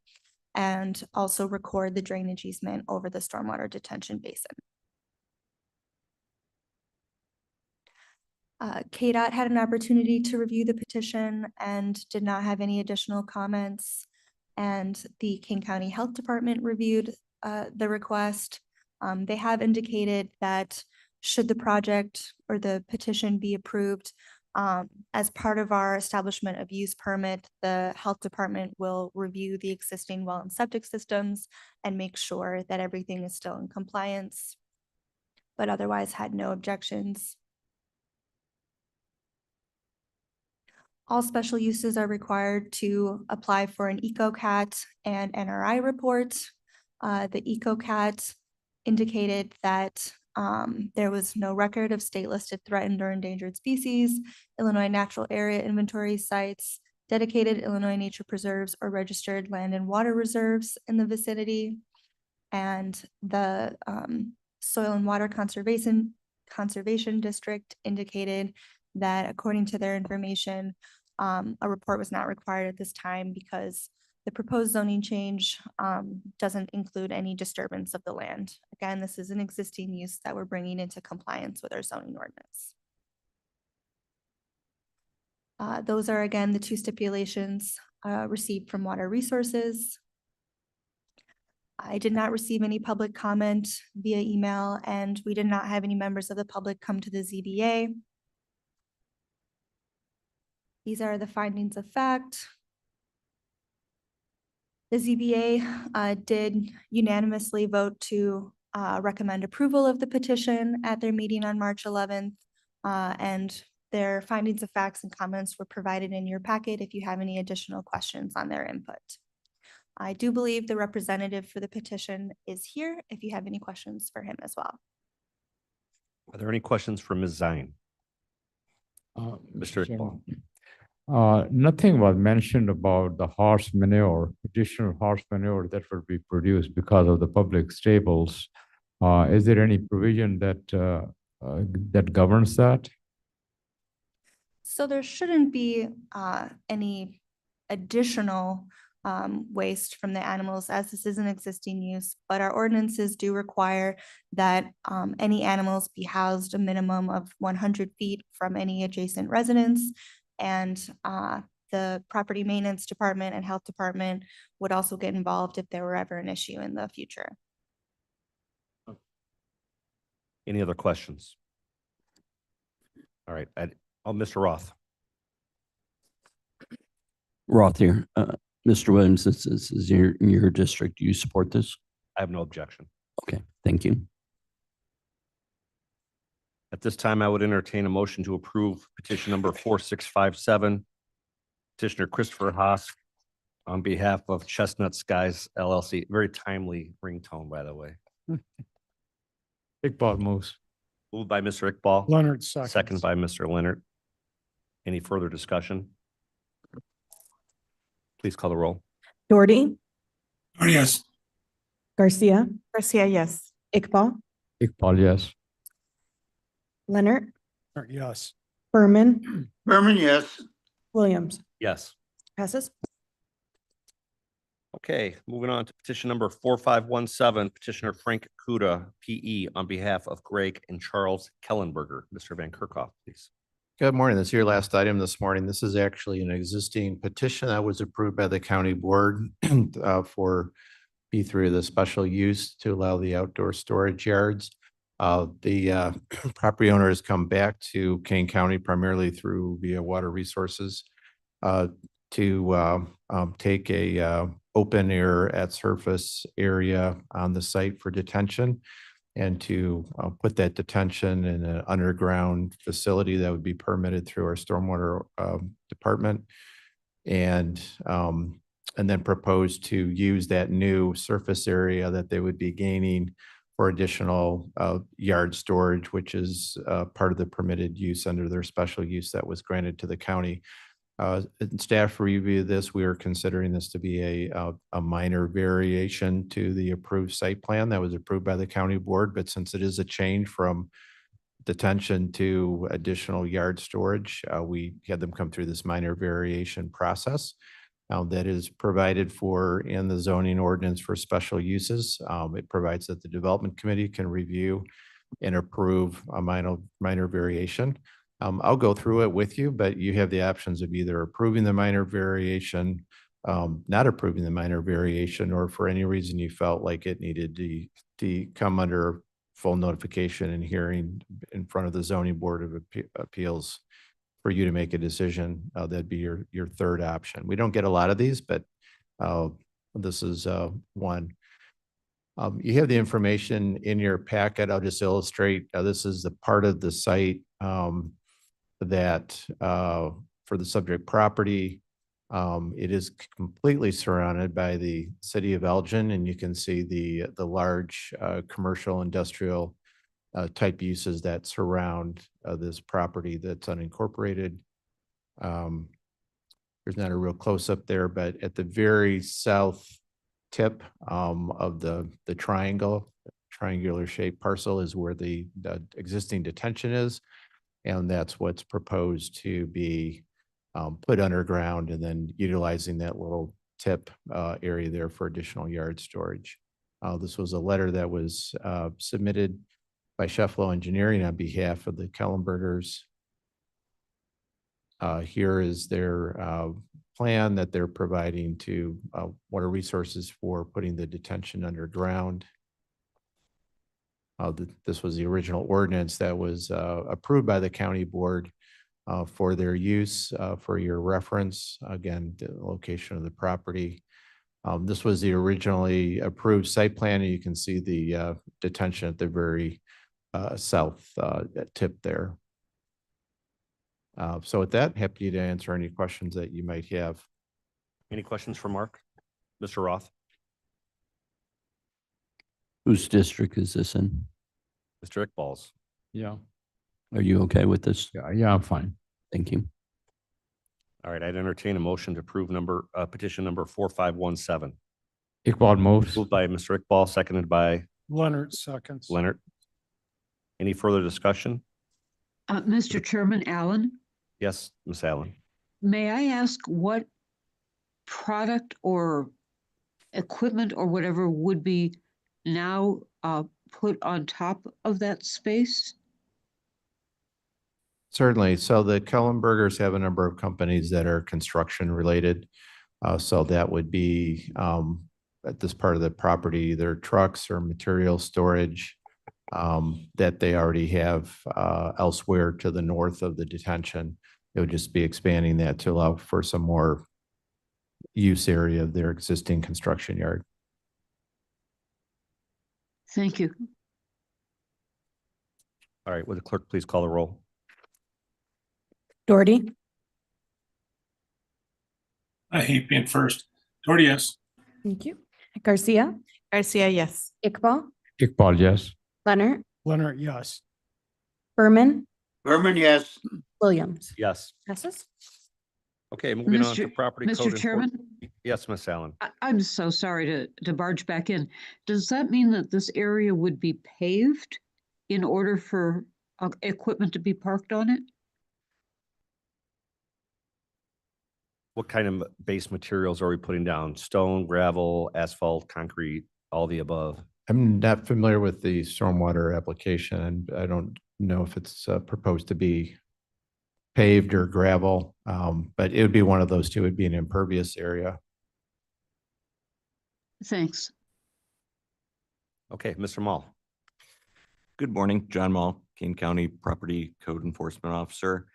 and also record the drainage easement over the stormwater detention basin. KDOT had an opportunity to review the petition and did not have any additional comments. And the King County Health Department reviewed the request. They have indicated that should the project or the petition be approved, as part of our establishment of use permit, the health department will review the existing well and septic systems and make sure that everything is still in compliance, but otherwise had no objections. All special uses are required to apply for an EcoCat and NRI report. The EcoCat indicated that there was no record of state-listed threatened or endangered species, Illinois natural area inventory sites, dedicated Illinois nature preserves, or registered land and water reserves in the vicinity. And the Soil and Water Conservation District indicated that according to their information, a report was not required at this time because the proposed zoning change doesn't include any disturbance of the land. Again, this is an existing use that we're bringing into compliance with our zoning ordinance. Those are, again, the 2 stipulations received from Water Resources. I did not receive any public comment via email, and we did not have any members of the public come to the ZBA. These are the findings of fact. The ZBA did unanimously vote to recommend approval of the petition at their meeting on March 11th. And their findings of facts and comments were provided in your packet if you have any additional questions on their input. I do believe the representative for the petition is here if you have any questions for him as well. Are there any questions for Ms. Zine? Mr. Chairman. Nothing was mentioned about the horse manure, additional horse manure that will be produced because of the public stables. Is there any provision that that governs that? So there shouldn't be any additional waste from the animals, as this is an existing use, but our ordinances do require that any animals be housed a minimum of 100 feet from any adjacent residence. And the property maintenance department and health department would also get involved if there were ever an issue in the future. Any other questions? All right, Mr. Roth. Roth here. Mr. Williams, this is in your district. Do you support this? I have no objection. Okay, thank you. At this time, I would entertain a motion to approve petition number 4657. Petitioner Christopher Haas on behalf of Chestnut Skies LLC. Very timely ringtone, by the way. Iqbal moves. Moved by Mr. Iqbal. Leonard seconds. Second by Mr. Leonard. Any further discussion? Please call the roll. Doherty, Yes. Garcia, Garcia, yes. Iqbal, Iqbal, yes. Leonard, Yes. Berman, Berman, yes. Williams. Yes. Passes. Okay, moving on to petition number 4517, petitioner Frank Kuda, PE, on behalf of Greg and Charles Kellenberger. Mr. Van Kerkhoff, please. Good morning. This is your last item this morning. This is actually an existing petition that was approved by the county board for B3 of the special use to allow the outdoor storage yards. The property owner has come back to Kane County primarily through via Water Resources to take a open air at surface area on the site for detention and to put that detention in an underground facility that would be permitted through our stormwater department. And then propose to use that new surface area that they would be gaining for additional yard storage, which is part of the permitted use under their special use that was granted to the county. In staff review this, we are considering this to be a minor variation to the approved site plan that was approved by the county board. But since it is a change from detention to additional yard storage, we had them come through this minor variation process that is provided for in the zoning ordinance for special uses. It provides that the development committee can review and approve a minor variation. I'll go through it with you, but you have the options of either approving the minor variation, not approving the minor variation, or for any reason you felt like it needed to come under full notification and hearing in front of the zoning board of appeals for you to make a decision. That'd be your third option. We don't get a lot of these, but this is one. You have the information in your packet. I'll just illustrate. This is the part of the site that for the subject property, it is completely surrounded by the city of Elgin, and you can see the large commercial industrial type uses that surround this property that's unincorporated. There's not a real close up there, but at the very south tip of the triangular shaped parcel is where the existing detention is. And that's what's proposed to be put underground and then utilizing that little tip area there for additional yard storage. This was a letter that was submitted by Shefflow Engineering on behalf of the Kellenbergers. Here is their plan that they're providing to Water Resources for putting the detention underground. This was the original ordinance that was approved by the county board for their use. For your reference, again, the location of the property. This was the originally approved site plan, and you can see the detention at the very south tip there. So with that, happy to answer any questions that you might have. Any questions for Mark? Mr. Roth? Whose district is this in? Mr. Iqbal's. Yeah. Are you okay with this? Yeah, I'm fine. Thank you. All right, I'd entertain a motion to approve petition number 4517. Iqbal moves. Moved by Mr. Iqbal, seconded by Leonard seconds. Leonard. Any further discussion? Mr. Chairman, Allen, Yes, Ms. Allen. may I ask what product or equipment or whatever would be now put on top of that space? Certainly. So the Kellenbergers have a number of companies that are construction related. So that would be at this part of the property, their trucks or material storage that they already have elsewhere to the north of the detention. It would just be expanding that to allow for some more use area of their existing construction yard. Thank you. All right, would the clerk please call the roll? Doherty, I hate being first. Doherty, yes. thank you. Garcia, Garcia, yes. Iqbal, Iqbal, yes. Leonard, Leonard, yes. Berman, Berman, yes. Williams. Yes. Passes. Okay, moving on to Mr. property code. Mr. Chairman, Yes, Miss Allen. I'm so sorry to barge back in. Does that mean that this area would be paved in order for equipment to be parked on it? What kind of base materials are we putting down? Stone, gravel, asphalt, concrete, all the above? I'm not familiar with the stormwater application, and I don't know if it's proposed to be paved or gravel, but it would be one of those two. It'd be an impervious area. Thanks. Okay, Mr. Mall. Good morning, John Mall, Kane County Property Code Enforcement Officer.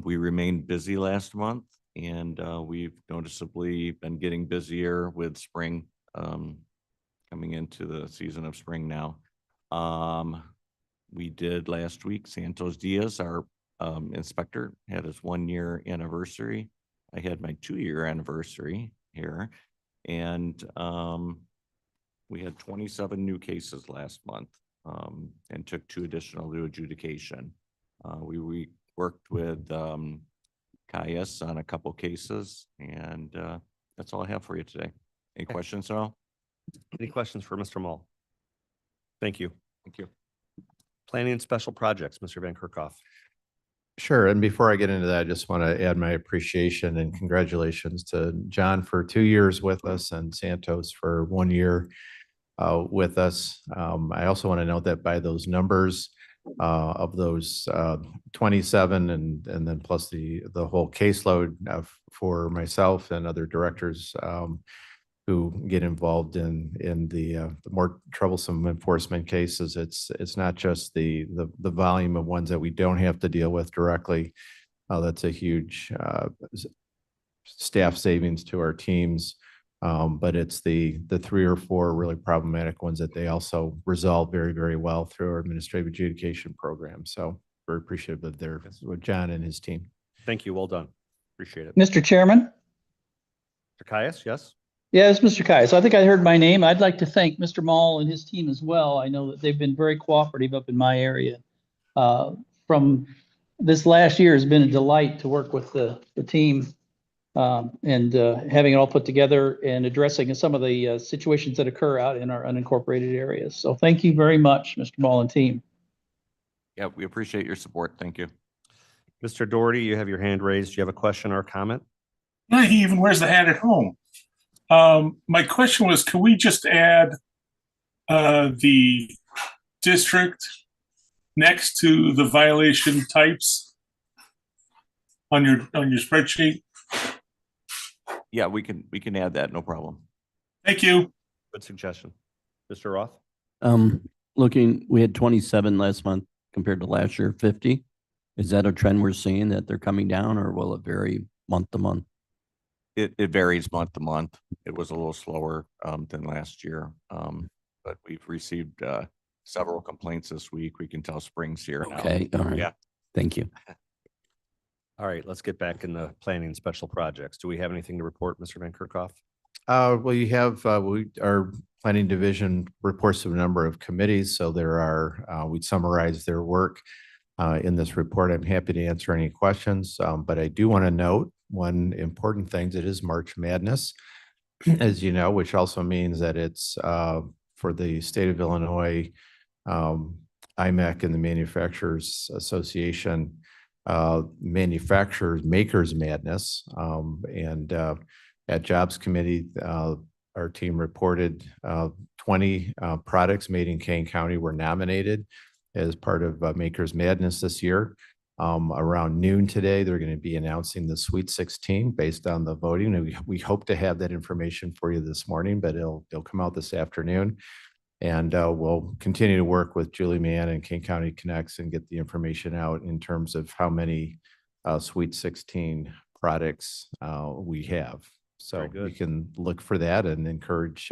We remained busy last month, and we've noticeably been getting busier with spring, coming into the season of spring now. We did last week, Santos Diaz, our inspector, had his 1-year anniversary. I had my 2-year anniversary here, and we had 27 new cases last month, and took 2 additional to adjudication. We worked with Caius on a couple cases, and that's all I have for you today. Any questions at all? Any questions for Mr. Mall? Thank you. Thank you. Planning and special projects, Mr. Van Kerkhoff. Sure. And before I get into that, I just want to add my appreciation and congratulations to John for 2 years with us and Santos for 1 year with us. I also want to note that by those numbers of those 27 and then plus the whole caseload for myself and other directors who get involved in the more troublesome enforcement cases. It's not just the volume of ones that we don't have to deal with directly. That's a huge staff savings to our teams. But it's the 3 or 4 really problematic ones that they also resolve very, very well through our administrative adjudication program. So very appreciative of their, with John and his team. Thank you. Well done. Appreciate it. Mr. Chairman? Mr. Caius, yes? Yes, Mr. Kai. So I think I heard my name. I'd like to thank Mr. Mall and his team as well. I know that they've been very cooperative up in my area. From this last year has been a delight to work with the team and having it all put together and addressing some of the situations that occur out in our unincorporated areas. So thank you very much, Mr. Mall and team. Yeah, we appreciate your support. Thank you. Mr. Doherty, you have your hand raised. Do you have a question or a comment? Yeah, he even wears the hat at home. My question was, can we just add the district next to the violation types on your spreadsheet? Yeah, we can add that. No problem. Thank you. Good suggestion. Mr. Roth? Looking, we had 27 last month compared to last year, 50. Is that a trend we're seeing that they're coming down, or will it vary month to month? It varies month to month. It was a little slower than last year, but we've received several complaints this week. We can tell spring's here now. Okay, all right. Yeah. Thank you. All right, let's get back in the planning and special projects. Do we have anything to report, Mr. Van Kerkhoff? Well, you have, our planning division reports a number of committees. So there are, we summarize their work in this report. I'm happy to answer any questions, but I do want to note one important thing, that is March Madness, as you know, which also means that it's for the state of Illinois, IMEC and the Manufacturers Association, Makers Madness. And at Jobs Committee, our team reported 20 products made in Kane County were nominated as part of Makers Madness this year. Around noon today, they're going to be announcing the Sweet 16 based on the voting. And we hope to have that information for you this morning, but it'll come out this afternoon. And we'll continue to work with Julie Mann and Kane County Connects and get the information out in terms of how many Sweet 16 products we have. So we can look for that and encourage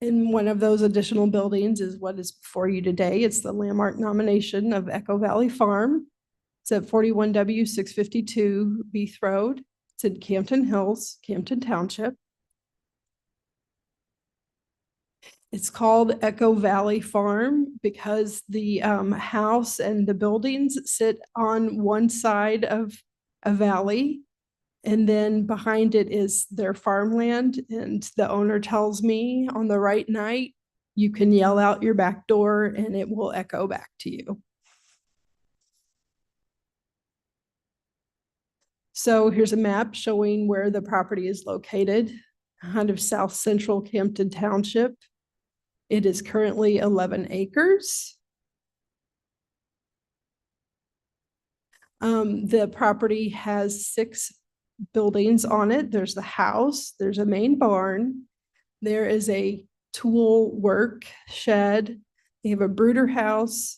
And one of those additional buildings is what is before you today. It's the landmark nomination of Echo Valley Farm. It's at 41W 652 Beath Road. It's in Campton Hills, Campton Township. It's called Echo Valley Farm because the house and the buildings sit on one side of a valley. And then behind it is their farmland. And the owner tells me on the right night, you can yell out your back door and it will echo back to you. So here's a map showing where the property is located, kind of south central Campton Township. It is currently 11 acres. The property has 6 buildings on it. There's the house, there's a main barn, there is a tool work shed, they have a brooder house,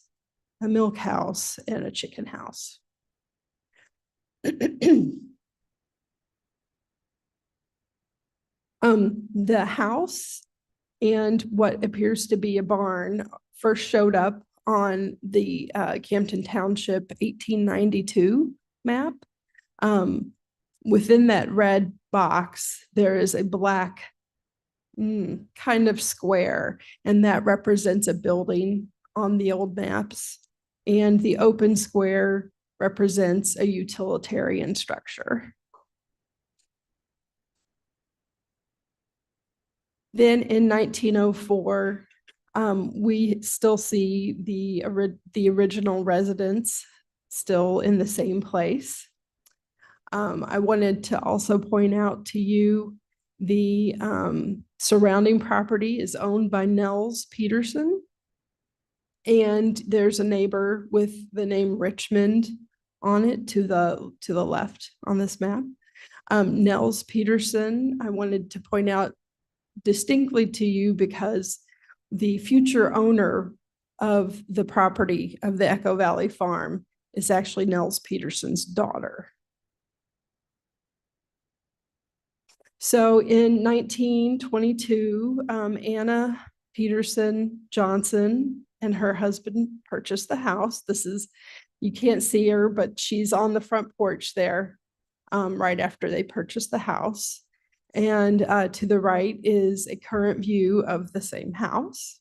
a milk house, and a chicken house. The house and what appears to be a barn first showed up on the Campton Township 1892 map. Within that red box, there is a black kind of square, and that represents a building on the old maps. And the open square represents a utilitarian structure. Then in 1904, we still see the original residence still in the same place. I wanted to also point out to you the surrounding property is owned by Nels Peterson. And there's a neighbor with the name Richmond on it to the left on this map. Nels Peterson, I wanted to point out distinctly to you because the future owner of the property of the Echo Valley Farm is actually Nels Peterson's daughter. So in 1922, Anna Peterson Johnson and her husband purchased the house. This is, you can't see her, but she's on the front porch there right after they purchased the house. And to the right is a current view of the same house.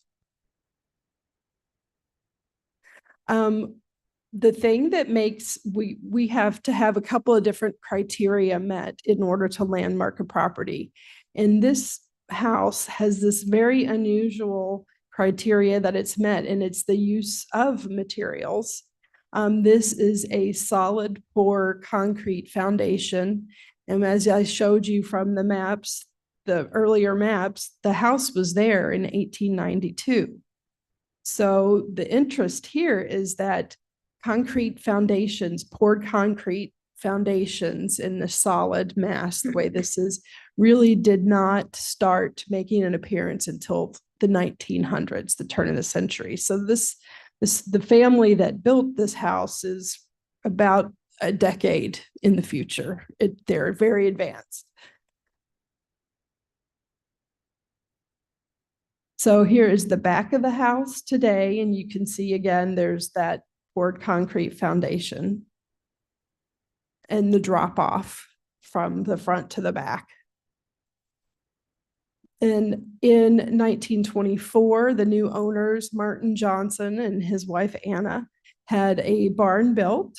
The thing that makes, we have to have a couple of different criteria met in order to landmark a property. And this house has this very unusual criteria that it's met, and it's the use of materials. This is a solid pour concrete foundation. And as I showed you from the maps, the earlier maps, the house was there in 1892. So the interest here is that concrete foundations, poured concrete foundations in the solid mass, the way this is, really did not start making an appearance until the 1900s, the turn of the century. So the family that built this house is about a decade in the future. They're very advanced. So here is the back of the house today, and you can see again, there's that poured concrete foundation and the drop off from the front to the back. And in 1924, the new owners, Martin Johnson and his wife Anna, had a barn built.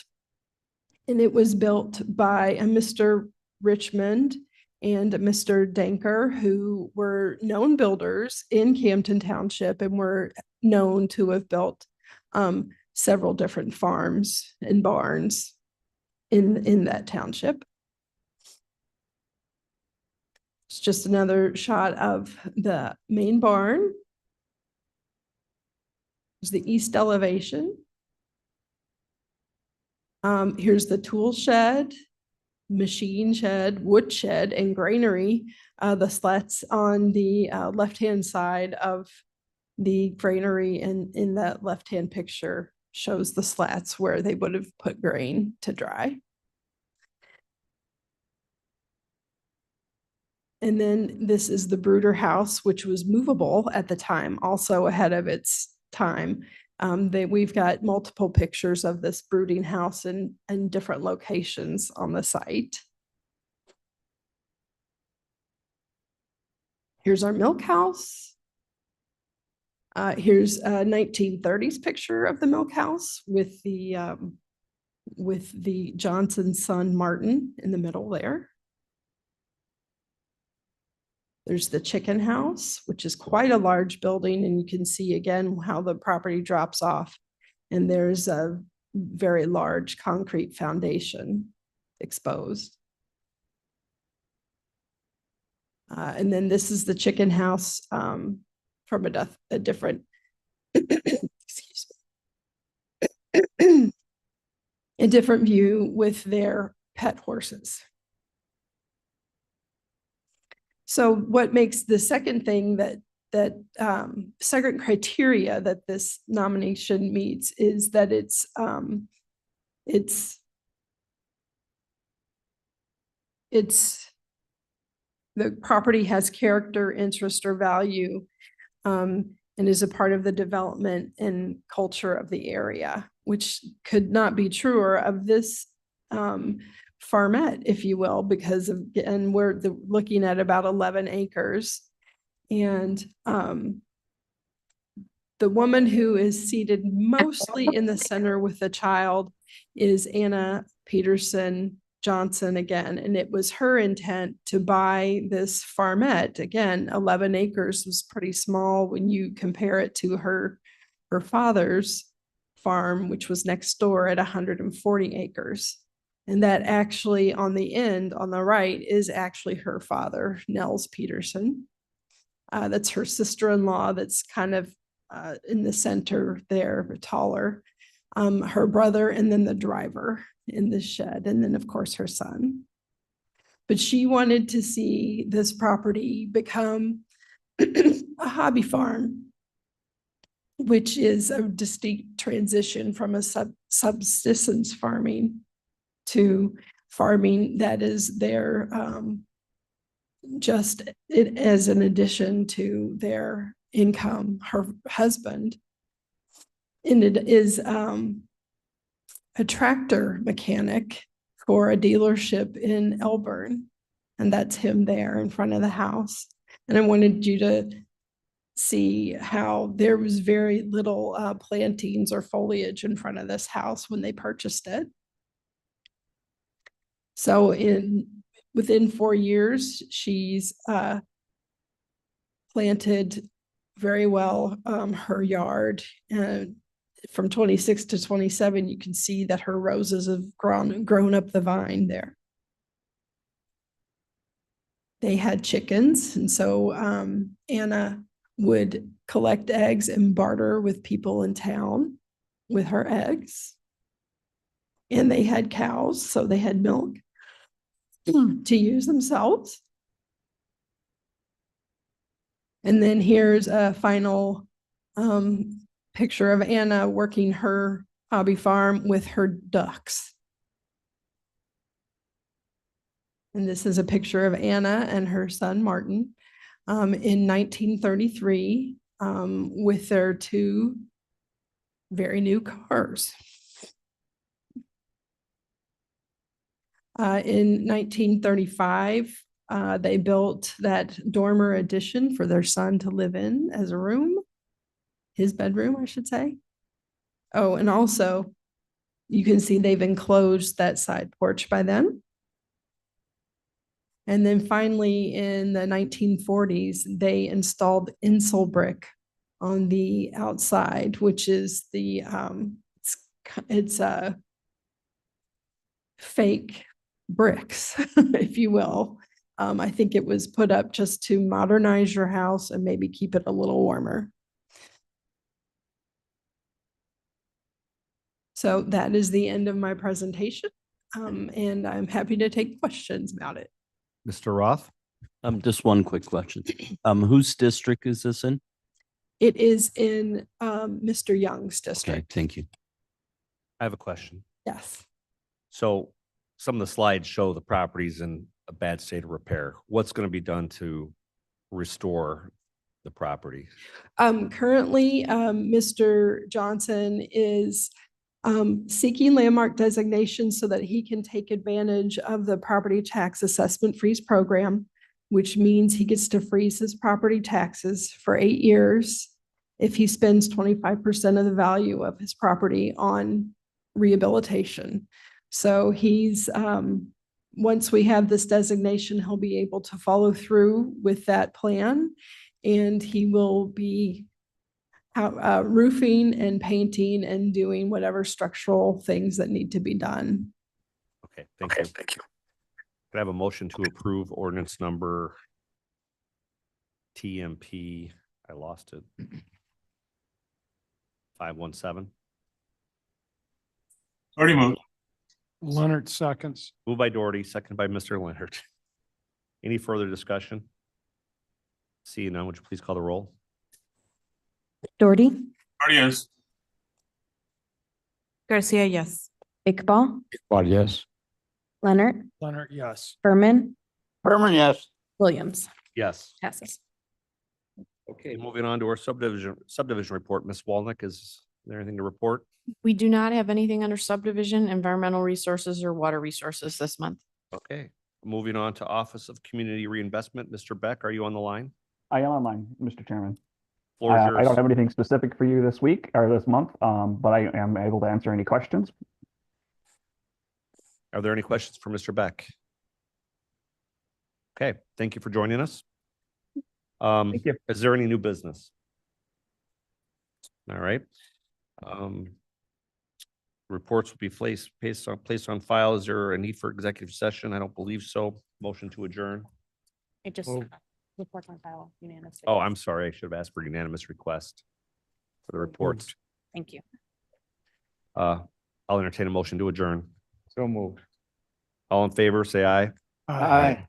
And it was built by a Mr. Richmond and Mr. Danker, who were known builders in Campton Township and were known to have built several different farms and barns in that township. It's just another shot of the main barn. There's the east elevation. Here's the tool shed, machine shed, wood shed, and granary. The slats on the left-hand side of the granary in that left-hand picture shows the slats where they would have put grain to dry. And then this is the Bruder House, which was movable at the time, also ahead of its time. We've got multiple pictures of this brooding house in different locations on the site. Here's our milk house. Here's a 1930s picture of the milk house with the Johnson son Martin in the middle there. There's the chicken house, which is quite a large building, and you can see again how the property drops off. And there's a very large concrete foundation exposed. And then this is the chicken house from a different, excuse me, a different view with their pet horses. So what makes the second thing second criteria that this nomination meets is that the property has character, interest, or value, and is a part of the development and culture of the area, which could not be truer of this farmette, if you will, because of, and we're looking at about 11 acres. And the woman who is seated mostly in the center with the child is Anna Peterson Johnson again. And it was her intent to buy this farmette. Again, 11 acres was pretty small when you compare it to her father's farm, which was next door at 140 acres. And that actually on the end, on the right, is actually her father, Nels Peterson. That's her sister-in-law that's kind of in the center there, taller. Her brother, and then the driver in the shed, and then of course her son. But she wanted to see this property become a hobby farm, which is a distinct transition from a subsistence farming to farming that is there just as an addition to their income. Her husband is a tractor mechanic for a dealership in Elburn, and that's him there in front of the house. And I wanted you to see how there was very little plantings or foliage in front of this house when they purchased it. So within 4 years, she's planted very well her yard. From 26 to 27, you can see that her roses have grown up the vine there. They had chickens, and so Anna would collect eggs and barter with people in town with her eggs. And they had cows, so they had milk to use themselves. And then here's a final picture of Anna working her hobby farm with her ducks. And this is a picture of Anna and her son Martin in 1933 with their 2 very new cars. In 1935, they built that dormer addition for their son to live in as a room, his bedroom, I should say. Oh, and also you can see they've enclosed that side porch by then. And then finally in the 1940s, they installed Insel brick on the outside, which is the, it's a fake bricks, if you will. I think it was put up just to modernize your house and maybe keep it a little warmer. So that is the end of my presentation. And I'm happy to take questions about it. Mr. Roth? Just one quick question. Whose district is this in? It is in Mr. Young's Okay, district. thank you. I have a question. Yes. So some of the slides show the properties in a bad state of repair. What's going to be done to restore the property? Currently, Mr. Johnson is seeking landmark designation so that he can take advantage of the property tax assessment freeze program, which means he gets to freeze his property taxes for 8 years if he spends 25% of the value of his property on rehabilitation. So he's, once we have this designation, he'll be able to follow through with that plan, and he will be roofing and painting and doing whatever structural things that need to be done. Okay, thank you. Thank you. Can I have a motion to approve ordinance number TMP? I lost it. 517. Already moved. Leonard seconds. Moved by Doherty, seconded by Mr. Leonard. Any further discussion? Seeing none, would you please call the roll? Doherty, Already yes. Garcia, yes. Iqbal, Iqbal, yes. Leonard, Leonard, yes. Berman, Berman, yes. Williams. Yes. Passes. Okay, moving on to our subdivision report. Ms. Walnick, is there anything to report? We do not have anything under subdivision, environmental resources, or water resources this month. Okay, moving on to Office of Community Reinvestment. Mr. Beck, are you on the line? I am online, Mr. Chairman. Floor is I yours. don't have anything specific for you this week or this month, but I am able to answer any questions. Are there any questions for Mr. Beck? Okay, thank you for joining us. Thank you. Is there any new business? All right. Reports will be placed on file. Is there a need for executive session? I don't believe so. Motion to adjourn. It just Oh. reports on file unanimous. Oh, I'm sorry. I should have asked for unanimous request for the reports. Thank you. I'll entertain a motion to adjourn. So moved. All in favor, say aye. Aye.